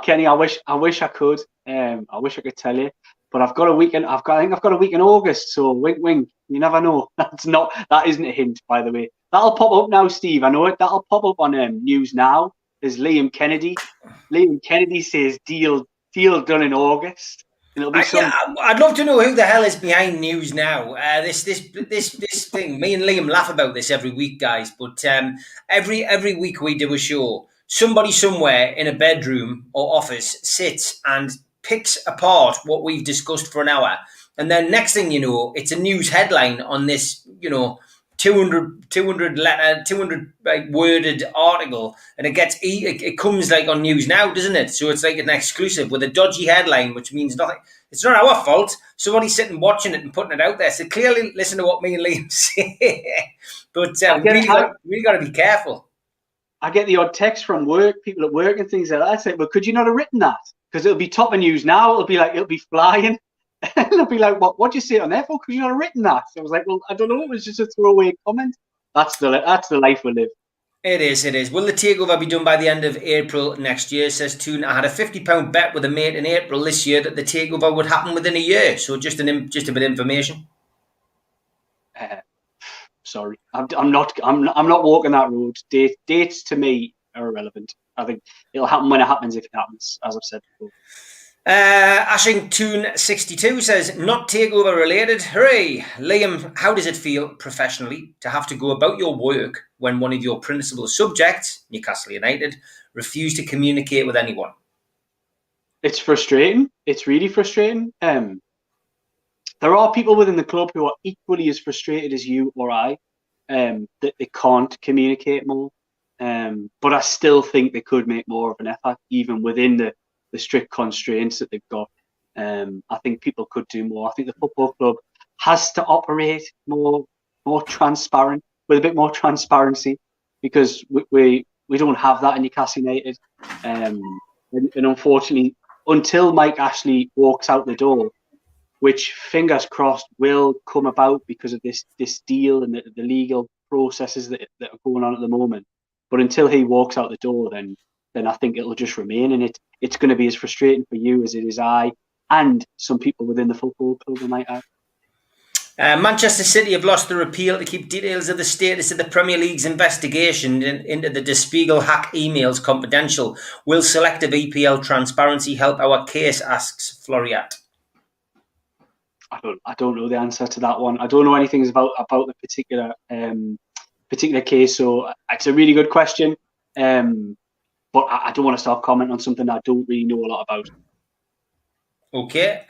Kenny, I wish I could. I wish I could tell you. But I've got a weekend. I think I've got a week in August, so wink wink. You never know. That isn't a hint, by the way. That'll pop up now, Steve. I know it. That'll pop up on News Now. There's Liam Kennedy. Liam Kennedy says deal done in August. I'd love to know who the hell is behind News Now. This thing. Me and Liam laugh about this every week, guys. But every week we do a show. Somebody somewhere in a bedroom or office sits and picks apart what we've discussed for an hour, and then next thing you know, it's a news headline on this, 200 worded article, and it comes like on News Now, doesn't it? So it's like an exclusive with a dodgy headline, which means nothing. It's not our fault. Somebody's sitting watching it and putting it out there. So clearly, listen to what me and Liam say. But we got to be careful. I get the odd text from work, people at work and things like that. I say, well, could you not have written that? Because it'll be top of News Now. It'll be flying. And they'll be like, what do you say it on there for? Because you've not written that. So I was like, well, I don't know. It was just a throwaway comment. That's the life we live. It is. Will the takeover be done by the end of April next year? Says Toon. I had a £50 bet with a mate in April this year that the takeover would happen within a year. So just a bit of information. Sorry, I'm not walking that road. Dates to me are irrelevant. I think it'll happen when it happens, if it happens, as I've said before. Ashington62 says, not takeover related. Hooray! Liam, how does it feel professionally to have to go about your work when one of your principal subjects, Newcastle United, refuse to communicate with anyone? It's frustrating. It's really frustrating. There are people within the club who are equally as frustrated as you or I, that they can't communicate more. But I still think they could make more of an effort, even within the strict constraints that they've got. I think people could do more. I think the football club has to operate more transparent, with a bit more transparency, because we don't have that in Newcastle United. And unfortunately, until Mike Ashley walks out the door, which fingers crossed will come about because of this deal and the legal processes that are going on at the moment. But until he walks out the door, then I think it'll just remain, and it's going to be as frustrating for you as it is I and some people within the football club, I might add. Manchester City have lost their appeal to keep details of the status of the Premier League's investigation into the Der Spiegel hack emails confidential. Will selective EPL transparency help our case, asks Floriat. I don't know the answer to that one. I don't know anything about the particular case, so it's a really good question. But I don't want to start commenting on something that I don't really know a lot about. Okay.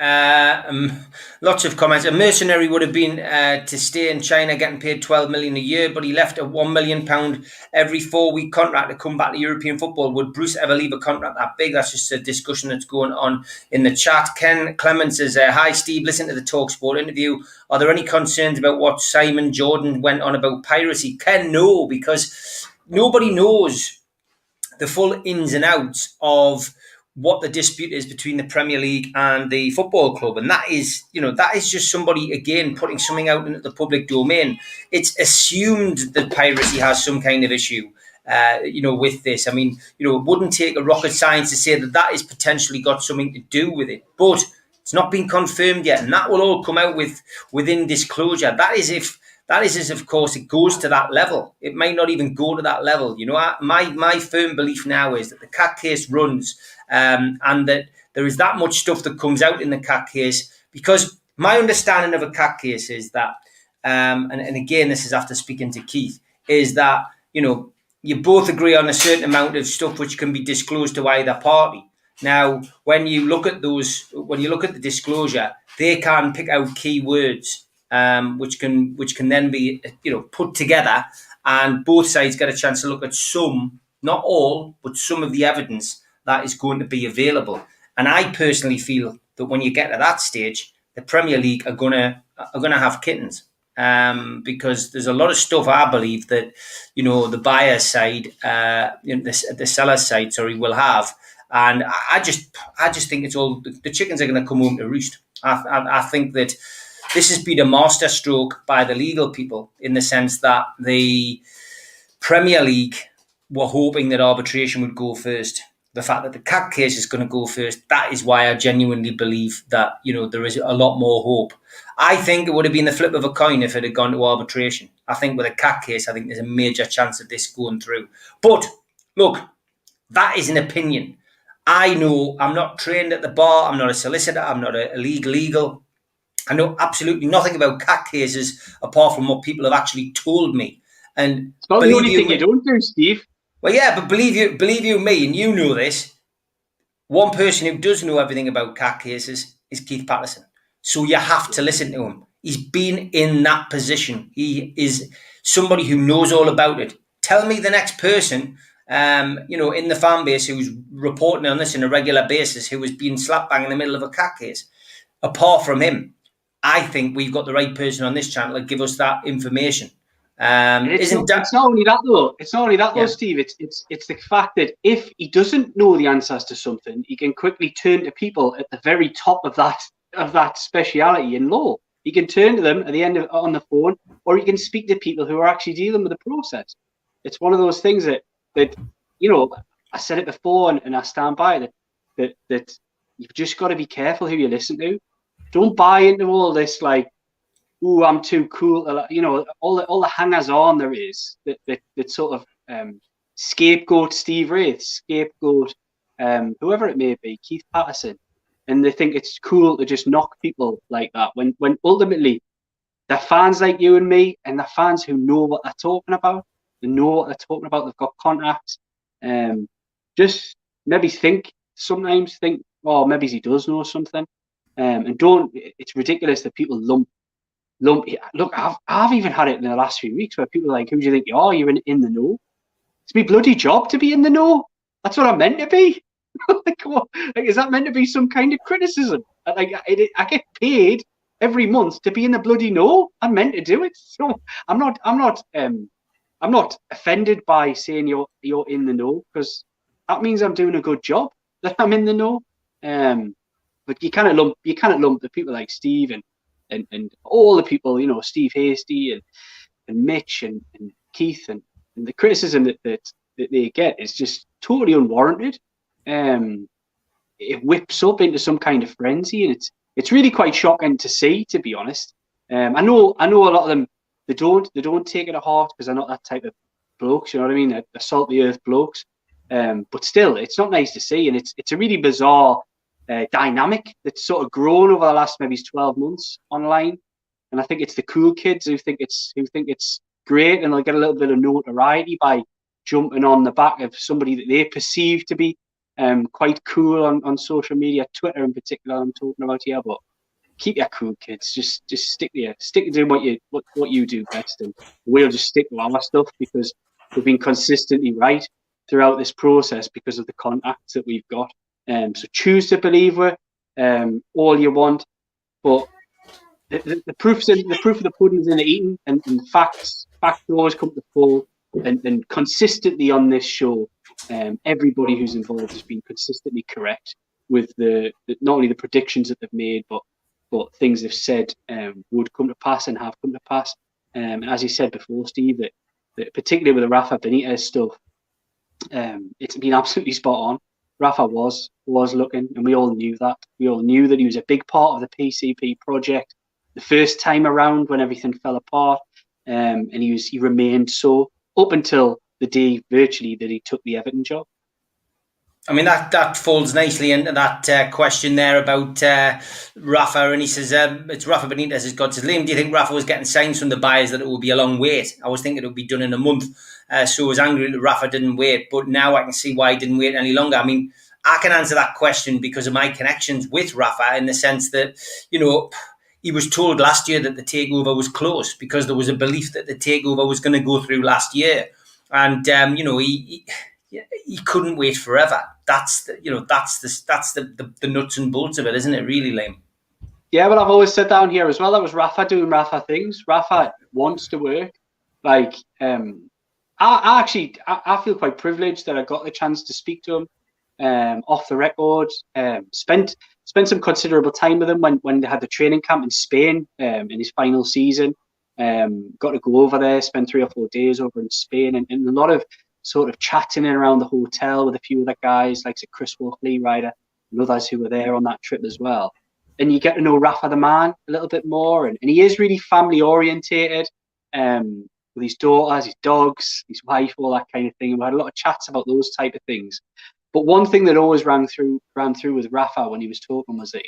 Lots of comments. A mercenary would have been to stay in China getting paid 12 million a year, but he left a £1 million every 4-week contract to come back to European football. Would Bruce ever leave a contract that big? That's just a discussion that's going on in the chat. Ken Clements says, hi Steve, listen to the TalkSport interview. Are there any concerns about what Simon Jordan went on about piracy? Ken, no, because nobody knows the full ins and outs of what the dispute is between the Premier League and the football club. And that is just somebody, again, putting something out into the public domain. It's assumed that piracy has some kind of issue, with this. I mean, it wouldn't take a rocket science to say that is potentially got something to do with it. But it's not been confirmed yet. And that will all come out within disclosure. That is if, of course, it goes to that level. It might not even go to that level. My firm belief now is that the CAT case runs, and that there is that much stuff that comes out in the CAT case, because my understanding of a CAT case is that, and again, this is after speaking to Keith, is that, you both agree on a certain amount of stuff which can be disclosed to either party. Now, when you look at the disclosure, they can pick out key words, which can then be put together, and both sides get a chance to look at some, not all, but some of the evidence that is going to be available. And I personally feel that when you get to that stage, the Premier League are gonna have kittens, because there's a lot of stuff I believe that the buyer's side, the seller's side, will have, and I just think it's all the chickens are going to come home to roost. I think that this has been a masterstroke by the legal people, in the sense that the Premier League were hoping that arbitration would go first. The fact that the CAT case is going to go first, that is why I genuinely believe that, there is a lot more hope. I think it would have been the flip of a coin if it had gone to arbitration. I think with a CAT case, I think there's a major chance of this going through. But, look, that is an opinion. I know I'm not trained at the bar. I'm not a solicitor. I'm not a legal. I know absolutely nothing about CAT cases apart from what people have actually told me. And it's not the only thing you don't do, Steve. Well, yeah, but believe you me, and you know this, one person who does know everything about CAT cases is Keith Patterson. So you have to listen to him. He's been in that position. He is somebody who knows all about it. Tell me the next person, in the fan base who's reporting on this on a regular basis, who was being slap bang in the middle of a CAT case. Apart from him, I think we've got the right person on this channel to give us that information. It's not only that though, Steve. It's the fact that if he doesn't know the answers to something, he can quickly turn to people at the very top of that speciality in law. He can turn to them at the end on the phone, or he can speak to people who are actually dealing with the process. It's one of those things that I said it before, and I stand by it. That you've just got to be careful who you listen to. Don't buy into all this ooh, I'm too cool. All the hangers on there is that sort of scapegoat Steve Wraith, scapegoat whoever it may be, Keith Patterson. and they think it's cool to just knock people like that. When ultimately they're fans like you and me, and they're fans who know what they're talking about. They know what they're talking about. They've got contacts. Just maybe sometimes think, oh, maybe he does know something. And don't. It's ridiculous that people lump. Look, I've even had it in the last few weeks where people are like, "Who do you think you are? You're in the know." It's my bloody job to be in the know. That's what I'm meant to be. Is that meant to be some kind of criticism? I get paid every month to be in the bloody know. I'm meant to do it. So I'm not offended by saying you're in the know, because that means I'm doing a good job, that I'm in the know. But you kind of lump the people like Steve and all the people, Steve Hasty and Mitch and Keith and the criticism that they get is just totally unwarranted. It whips up into some kind of frenzy, and it's really quite shocking to see, to be honest. I know a lot of them, they don't take it to heart because they're not that type of blokes, you know what I mean? They're salt the earth blokes. But still, it's not nice to see, and it's a really bizarre dynamic that's sort of grown over the last maybe 12 months online. And I think it's the cool kids who think it's great, and they'll get a little bit of notoriety by jumping on the back of somebody that they perceive to be quite cool on social media, Twitter in particular. I'm talking about here, but keep your cool, kids. Just stick to doing what you do best, and we'll just stick to our stuff because we've been consistently right throughout this process because of the contacts that we've got. So choose to believe we're all you want, but the proof of the pudding is in the eating, and facts always come to the fore. And consistently on this show, everybody who's involved has been consistently correct with not only the predictions that they've made, but things they've said would come to pass and have come to pass. And as you said before, Steve, that particularly with the Rafa Benitez stuff, it's been absolutely spot on. Rafa was looking, and we all knew that. We all knew that he was a big part of the PCP project the first time around when everything fell apart, and he remained so up until the day virtually that he took the Everton job. I mean, that falls nicely into that question there about Rafa, and he says it's Rafa Benitez has got to Liam. Do you think Rafa was getting signs from the buyers that it would be a long wait? I was thinking it would be done in a month, so I was angry that Rafa didn't wait, but now I can see why he didn't wait any longer. I mean, I can answer that question because of my connections with Rafa, in the sense that, he was told last year that the takeover was close because there was a belief that the takeover was going to go through last year, and he couldn't wait forever. That's the nuts and bolts of it, isn't it? Really, Liam? Yeah, but I've always said down here as well, that was Rafa doing Rafa things. Rafa wants to work. Like, I feel quite privileged that I got the chance to speak to him off the record. Spent some considerable time with him when they had the training camp in Spain in his final season. Got to go over there, spend 3 or 4 days over in Spain, and a lot of sort of chatting in around the hotel with a few of the guys, like Chris Walkley, Ryder, and others who were there on that trip as well. And you get to know Rafa the man a little bit more, and he is really family orientated, with his daughters, his dogs, his wife, all that kind of thing. And we had a lot of chats about those type of things. But one thing that always ran through with Rafa when he was talking was that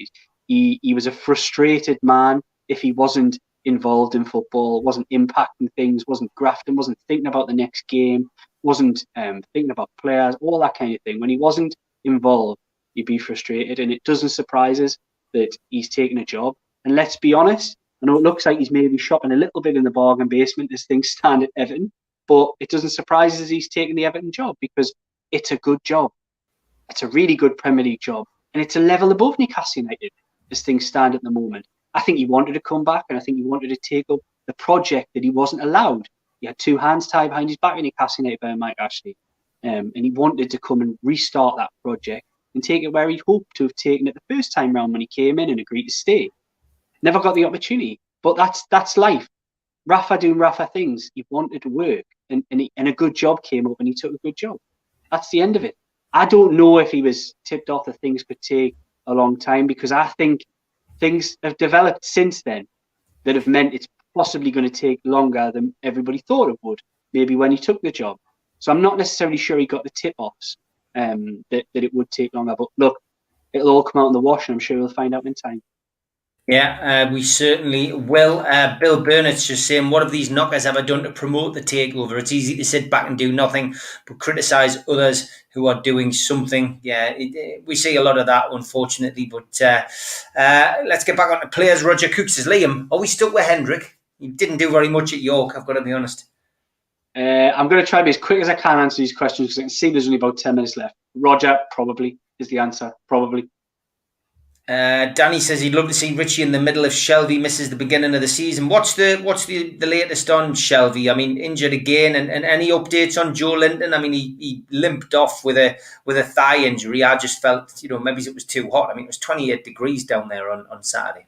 he was a frustrated man if he wasn't involved in football, wasn't impacting things, wasn't grafting, wasn't thinking about the next game, wasn't thinking about players, all that kind of thing. When he wasn't involved, he'd be frustrated, and it doesn't surprise us that he's taken a job. And let's be honest, I know it looks like he's maybe shopping a little bit in the bargain basement as things stand at Everton, but it doesn't surprise us he's taken the Everton job because it's a good job. It's a really good Premier League job, and it's a level above Newcastle United as things stand at the moment. I think he wanted to come back, and I think he wanted to take up the project that he wasn't allowed. He had 2 hands tied behind his back in Newcastle United by Mike Ashley, and he wanted to come and restart that project and take it where he hoped to have taken it the first time round when he came in and agreed to stay. Never got the opportunity, but that's life. Rafa doing Rafa things. He wanted to work, and a good job came up, and he took a good job. That's the end of it. I don't know if he was tipped off that things could take a long time, because I think things have developed since then that have meant it's possibly going to take longer than everybody thought it would, maybe when he took the job. So I'm not necessarily sure he got the tip-offs that it would take longer. But look, it'll all come out in the wash, and I'm sure we'll find out in time. Yeah, we certainly will. Bill Burnett's just saying, what have these knockers ever done to promote the takeover? It's easy to sit back and do nothing, but criticise others who are doing something. Yeah, we see a lot of that, unfortunately. But let's get back on to players. Roger Cook says, Liam, are we stuck with Hendrick? He didn't do very much at York, I've got to be honest. I'm going to try to be as quick as I can answer these questions because I can see there's only about 10 minutes left. Roger, probably, is the answer. Probably. Danny says he'd love to see Richie in the middle if Shelby misses the beginning of the season. What's the latest on Shelby? I mean, injured again, and any updates on Joe Linton? I mean, he limped off with a thigh injury. I just felt, maybe it was too hot. I mean, it was 28 degrees down there on Saturday.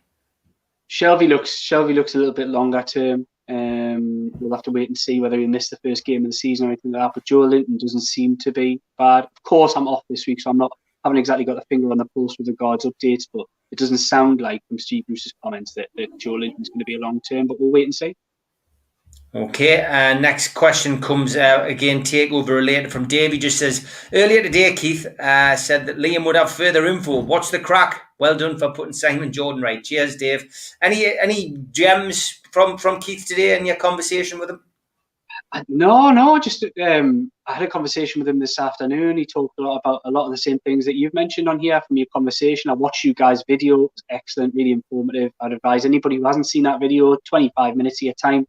Shelby looks a little bit longer term. We'll have to wait and see whether he missed the first game of the season or anything like that. But Joe Linton doesn't seem to be bad. Of course, I'm off this week, so haven't exactly got the finger on the pulse with regards updates, but it doesn't sound like from Steve Bruce's comments that Joe Linton's going to be a long term, but we'll wait and see. Okay, next question comes again, takeover related from Dave. He just says, earlier today, Keith said that Liam would have further info. What's the crack? Well done for putting Simon Jordan right. Cheers, Dave. Any gems from Keith today in your conversation with him? No, just I had a conversation with him this afternoon. He talked about a lot of the same things that you've mentioned on here from your conversation. I watched you guys' video. It was excellent, really informative. I'd advise anybody who hasn't seen that video, 25 minutes of your time,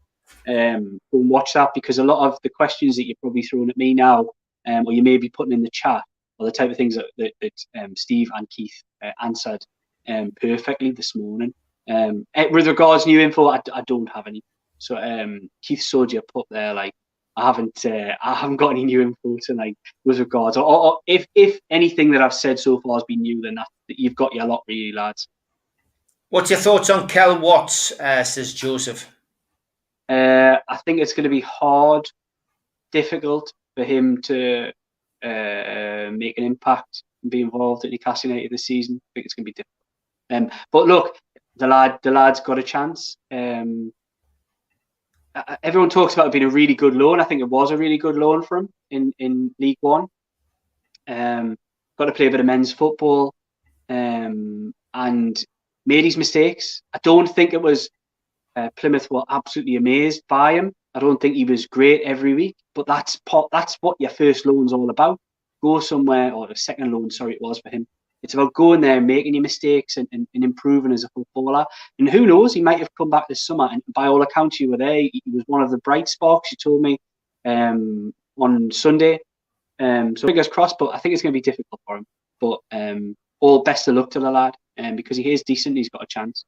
go and watch that, because a lot of the questions that you're probably throwing at me now, or you may be putting in the chat, are the type of things that Steve and Keith answered perfectly this morning. With regards to new info, I don't have any. So Keith Sodia put there, like, I haven't got any new info tonight with regards, or if anything that I've said so far has been new, then that you've got your lot, really, lads. What's your thoughts on Kel Watts? Says Joseph. I think it's going to be difficult for him to make an impact and be involved at Newcastle United this season. I think it's going to be difficult. But look, the lad's got a chance. Everyone talks about it being a really good loan. I think it was a really good loan for him in League One. Got to play a bit of men's football, and made his mistakes. I don't think it was Plymouth were absolutely amazed by him. I don't think he was great every week, but that's what your first loan's all about. Go somewhere, or the second loan, sorry, it was for him. It's about going there, making your mistakes, and improving as a footballer. And who knows, he might have come back this summer. And by all accounts, you were there. He was one of the bright sparks, you told me, on Sunday. So fingers crossed, but I think it's going to be difficult for him. But all best of luck to the lad, because he is decent. He's got a chance.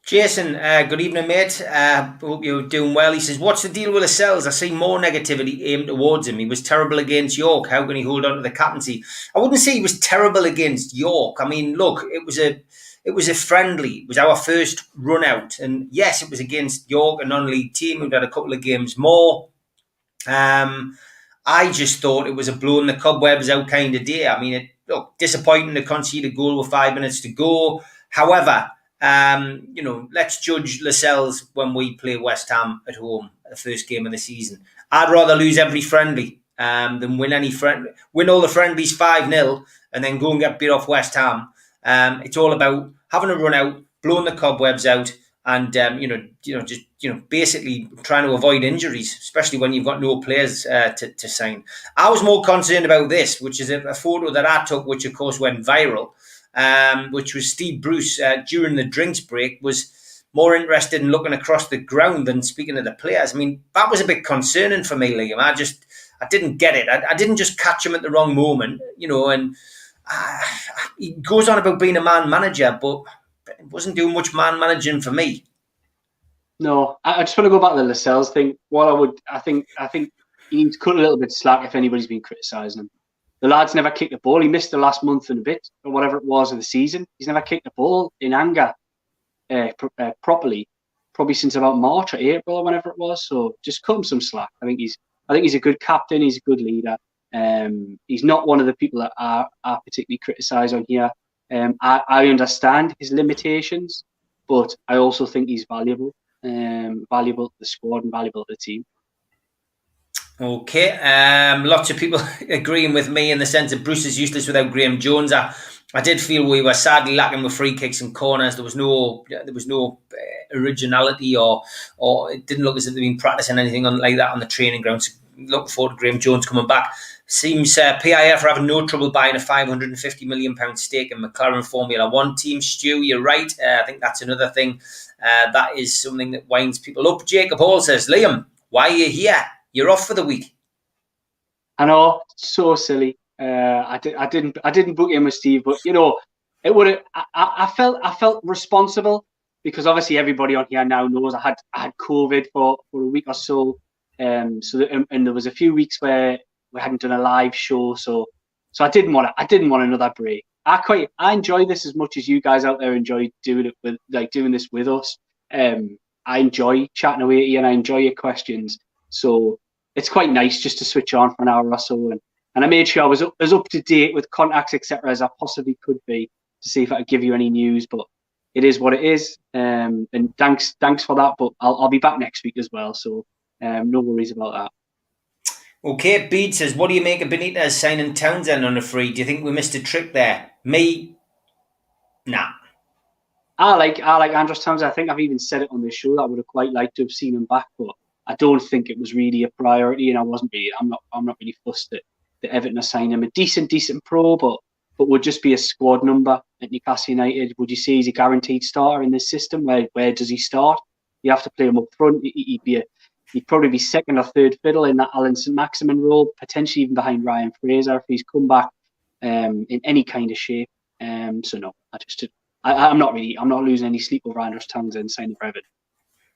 Jason, good evening, mate. Hope you're doing well. He says, what's the deal with Lascelles? I see more negativity aimed towards him. He was terrible against York. How can he hold on to the captaincy? I wouldn't say he was terrible against York. I mean, look, it was a friendly. It was our first run out. And yes, it was against York, a non-league team who'd had a couple of games more. I just thought it was a blowing the cobwebs out kind of day. I mean, disappointing to concede a goal with 5 minutes to go. However, let's judge Lascelles when we play West Ham at home, the first game of the season. I'd rather lose every friendly than win all the friendlies 5-0 and then go and get beat off West Ham. It's all about having a run out, blowing the cobwebs out, and basically trying to avoid injuries, especially when you've got no players to sign. I was more concerned about this, which is a photo that I took, which of course went viral. Which was Steve Bruce during the drinks break was more interested in looking across the ground than speaking to the players. I mean, that was a bit concerning for me, Liam. I didn't get it. I didn't just catch him at the wrong moment, and he goes on about being a man manager, but it wasn't doing much man managing for me. No, I just want to go back to the Lascelles thing. I think he needs to cut a little bit slack if anybody's been criticising him. The lad's never kicked the ball. He missed the last month and a bit, or whatever it was of the season. He's never kicked the ball in anger properly, probably since about March or April or whenever it was. So just cut him some slack. I think he's a good captain. He's a good leader. He's not one of the people that are particularly criticised on here. I understand his limitations, but I also think he's valuable to the squad and valuable to the team. Okay, lots of people agreeing with me in the sense that Bruce is useless without Graham Jones. I I did feel we were sadly lacking with free kicks and corners. There was no originality, or it didn't look as if they'd been practicing anything like that on the training ground. So looking forward to Graham Jones coming back. Seems PIF are having no trouble buying a £550 million stake in McLaren Formula One team. Stu, you're right. I think that's another thing. That is something that winds people up. Jacob Hall says, Liam, why are you here? You're off for the week. I know, so silly. I didn't book in with Steve, but you know, it would. I felt responsible because obviously everybody on here now knows I had COVID for a week or so. And there was a few weeks where we hadn't done a live show, so I didn't want another break. I enjoy this as much as you guys out there enjoy doing this with us. I enjoy chatting away to you, and I enjoy your questions. So it's quite nice just to switch on for an hour or so, and I made sure I was as up to date with contacts, etc., as I possibly could be to see if I could give you any news. But it is what it is, and thanks for that. But I'll be back next week as well, so no worries about that. Okay, Bede says, what do you make of Benitez signing Townsend on a free? Do you think we missed a trick there? Me, nah. I like Andros Townsend. I think I've even said it on this show that I would have quite liked to have seen him back, but I don't think it was really a priority, and I'm not really fussed that Everton are signing him. A decent pro, but would just be a squad number at Newcastle United. Would you say he's a guaranteed starter in this system? Where does he start? You have to play him up front. He'd probably be second or third fiddle in that Alan St-Maximin role, potentially even behind Ryan Fraser if he's come back in any kind of shape. So no, I'm not losing any sleep over Andros Townsend signing for Everton.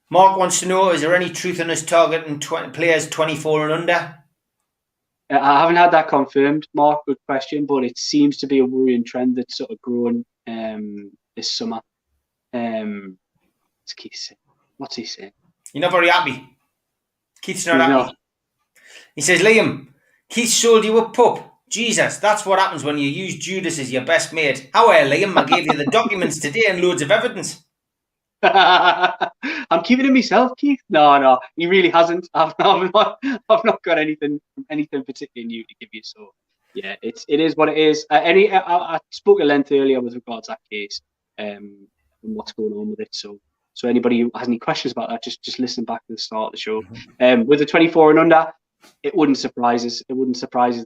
Mark wants to know, is there any truth in us targeting players 24 and under? I haven't had that confirmed, Mark. Good question, but it seems to be a worrying trend that's sort of grown this summer. What's he saying? You're not very happy. Keith's not happy. He says, Liam, Keith sold you a pup. Jesus, that's what happens when you use Judas as your best mate. How are Liam? I gave you the documents today and loads of evidence. I'm keeping it myself, Keith. No, he really hasn't. I've not got anything particularly new to give you. So yeah, it is what it is. I spoke at length earlier with regards to that case and what's going on with it. So anybody who has any questions about that, just listen back to the start of the show. With the 24 and under, it wouldn't surprise us. It wouldn't surprise us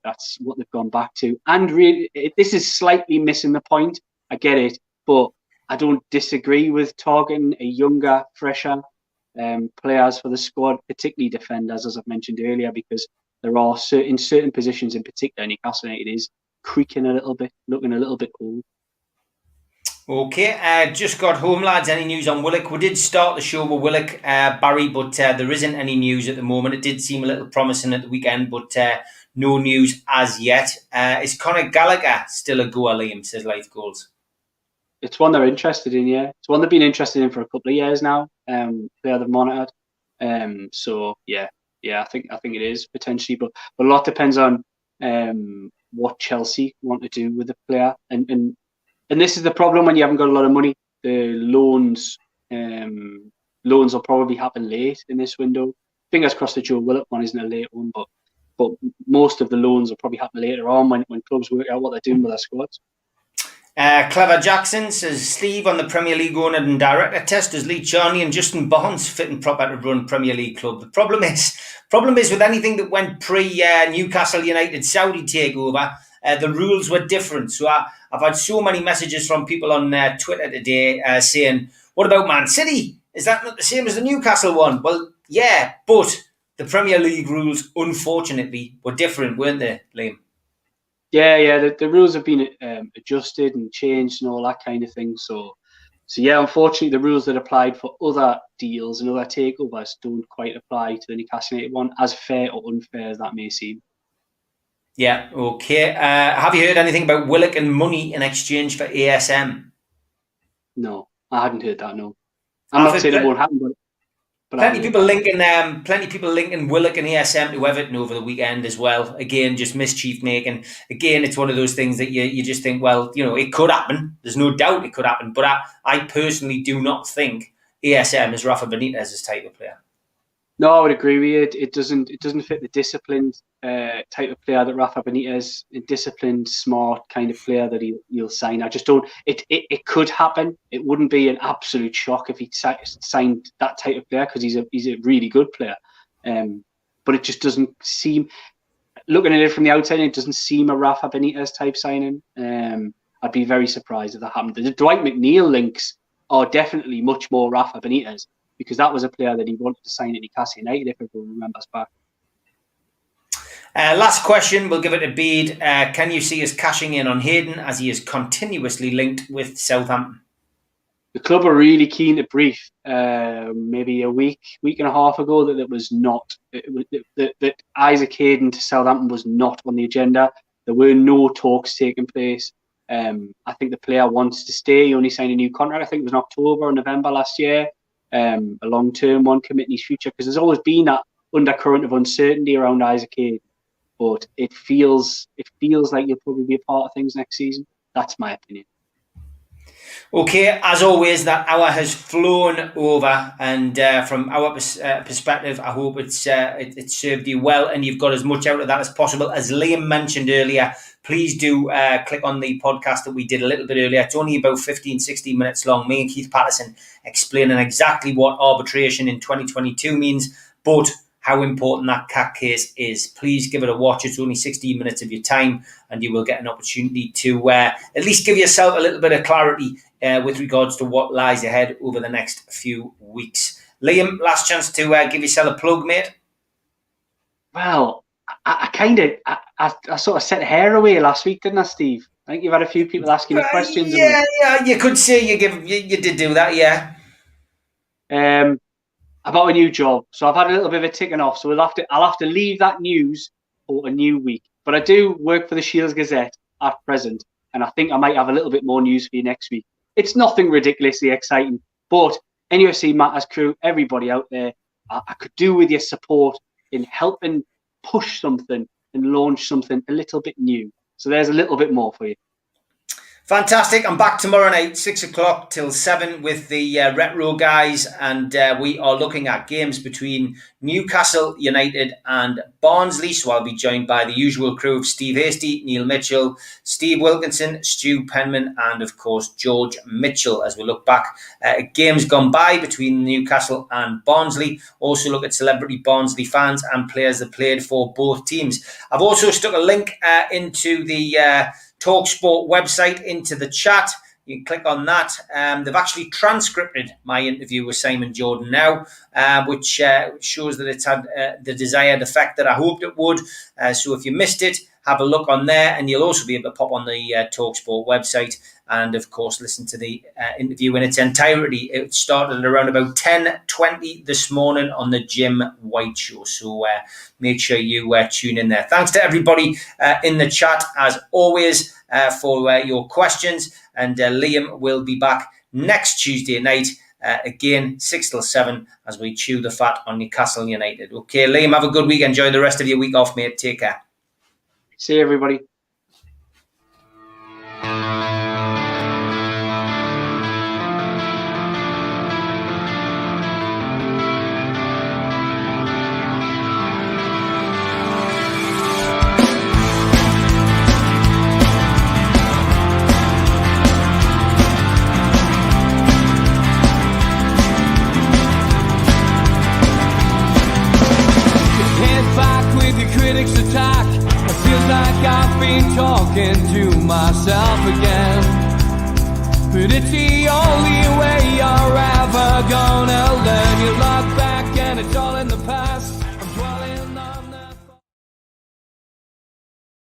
that's what they've gone back to. And really, this is slightly missing the point. I get it, but I don't disagree with targeting a younger, fresher players for the squad, particularly defenders, as I've mentioned earlier, because there are certain positions in particular, Newcastle United is creaking a little bit, looking a little bit old. Okay, just got home, lads. Any news on Willock? We did start the show with Willock, Barry, but there isn't any news at the moment. It did seem a little promising at the weekend, but no news as yet. Is Conor Gallagher still a goer, Liam, says Life Goals? It's one they're interested in, yeah. It's one they've been interested in for a couple of years now. They've monitored. So yeah, I think it is potentially, but a lot depends on what Chelsea want to do with the player, and this is the problem when you haven't got a lot of money. The loans will probably happen late in this window. Fingers crossed the Joe Willock one isn't a late one, but most of the loans will probably happen later on when clubs work out what they're doing with their squads. Clever Jackson says, Steve, on the Premier League owner and director test, does Lee Charney and Justin Barnes fit and proper to run Premier League club? The problem is with anything that went pre-Newcastle United Saudi takeover, the rules were different. So I've had so many messages from people on Twitter today saying, what about Man City? Is that not the same as the Newcastle one? Well, yeah, but the Premier League rules, unfortunately, were different, weren't they, Liam? Yeah, the rules have been adjusted and changed and all that kind of thing. So yeah, unfortunately, the rules that applied for other deals and other takeovers don't quite apply to the Newcastle United one, as fair or unfair as that may seem. Yeah, okay. Have you heard anything about Willock and money in exchange for ASM? No, I hadn't heard that, no. I'm not saying it won't happen, but plenty of people linking Willock and ASM to Everton over the weekend as well. Again, just mischief making. Again, it's one of those things that you just think, well, you know, it could happen. There's no doubt it could happen. But I personally do not think ASM is Rafa Benitez's type of player. No, I would agree with you. It doesn't fit the disciplined type of player that Rafa Benitez, a disciplined, smart kind of player that he'll sign. I just don't. It could happen. It wouldn't be an absolute shock if he signed that type of player, because he's a really good player. But it just doesn't seem. Looking at it from the outside, it doesn't seem a Rafa Benitez type signing. I'd be very surprised if that happened. The Dwight McNeil links are definitely much more Rafa Benitez, because that was a player that he wanted to sign at Newcastle United, if everyone remembers back. Last question, we'll give it a Bede. Can you see us cashing in on Hayden, as he is continuously linked with Southampton? The club are really keen to brief. Maybe a week and a half ago, that it was not that Isaac Hayden to Southampton was not on the agenda. There were no talks taking place. I think the player wants to stay. He only signed a new contract. I think it was in October or November last year. A long-term one, committing his future, because there's always been that undercurrent of uncertainty around Isaac Hayden. But it feels like he'll probably be a part of things next season. That's my opinion. Okay, as always, that hour has flown over, and from our perspective, I hope it served you well, and you've got as much out of that as possible. As Liam mentioned earlier, please do click on the podcast that we did a little bit earlier. It's only about 15, 16 minutes long. Me and Keith Patterson explaining exactly what arbitration in 2022 means, but how important that CAC case is. Please give it a watch. It's only 16 minutes of your time, and you will get an opportunity to at least give yourself a little bit of clarity with regards to what lies ahead over the next few weeks. Liam, last chance to give yourself a plug, mate. Well, I sort of set hair away last week, didn't I, Steve? I think you've had a few people asking you questions. Yeah, you could say you did do that, yeah. About a new job, so I've had a little bit of a ticking off. So I'll have to leave that news for a new week. But I do work for the Shields Gazette at present, and I think I might have a little bit more news for you next week. It's nothing ridiculously exciting, but NUFC Matters crew, everybody out there, I could do with your support in helping push something and launch something a little bit new. So there's a little bit more for you. Fantastic. I'm back tomorrow night, 6 o'clock till 7 with the Retro guys, and we are looking at games between Newcastle United and Barnsley. So I'll be joined by the usual crew of Steve Hasty, Neil Mitchell, Steve Wilkinson, Stu Penman, and of course George Mitchell, as we look back at games gone by between Newcastle and Barnsley. Also look at celebrity Barnsley fans and players that played for both teams. I've also stuck a link into the TalkSport website into the chat. You can click on that. They've actually transcribed my interview with Simon Jordan now, which shows that it's had the desired effect that I hoped it would. So if you missed it, have a look on there, and you'll also be able to pop on the TalkSport website and, of course, listen to the interview in its entirety. It started at around about 10:20 this morning on the Jim White Show. So make sure you tune in there. Thanks to everybody in the chat, as always, for your questions. And Liam will be back next Tuesday night, again, 6 till 7, as we chew the fat on Newcastle United. Okay, Liam, have a good week. Enjoy the rest of your week off, mate. Take care. See you, everybody. Talking to myself again, but it's the only way you're ever gonna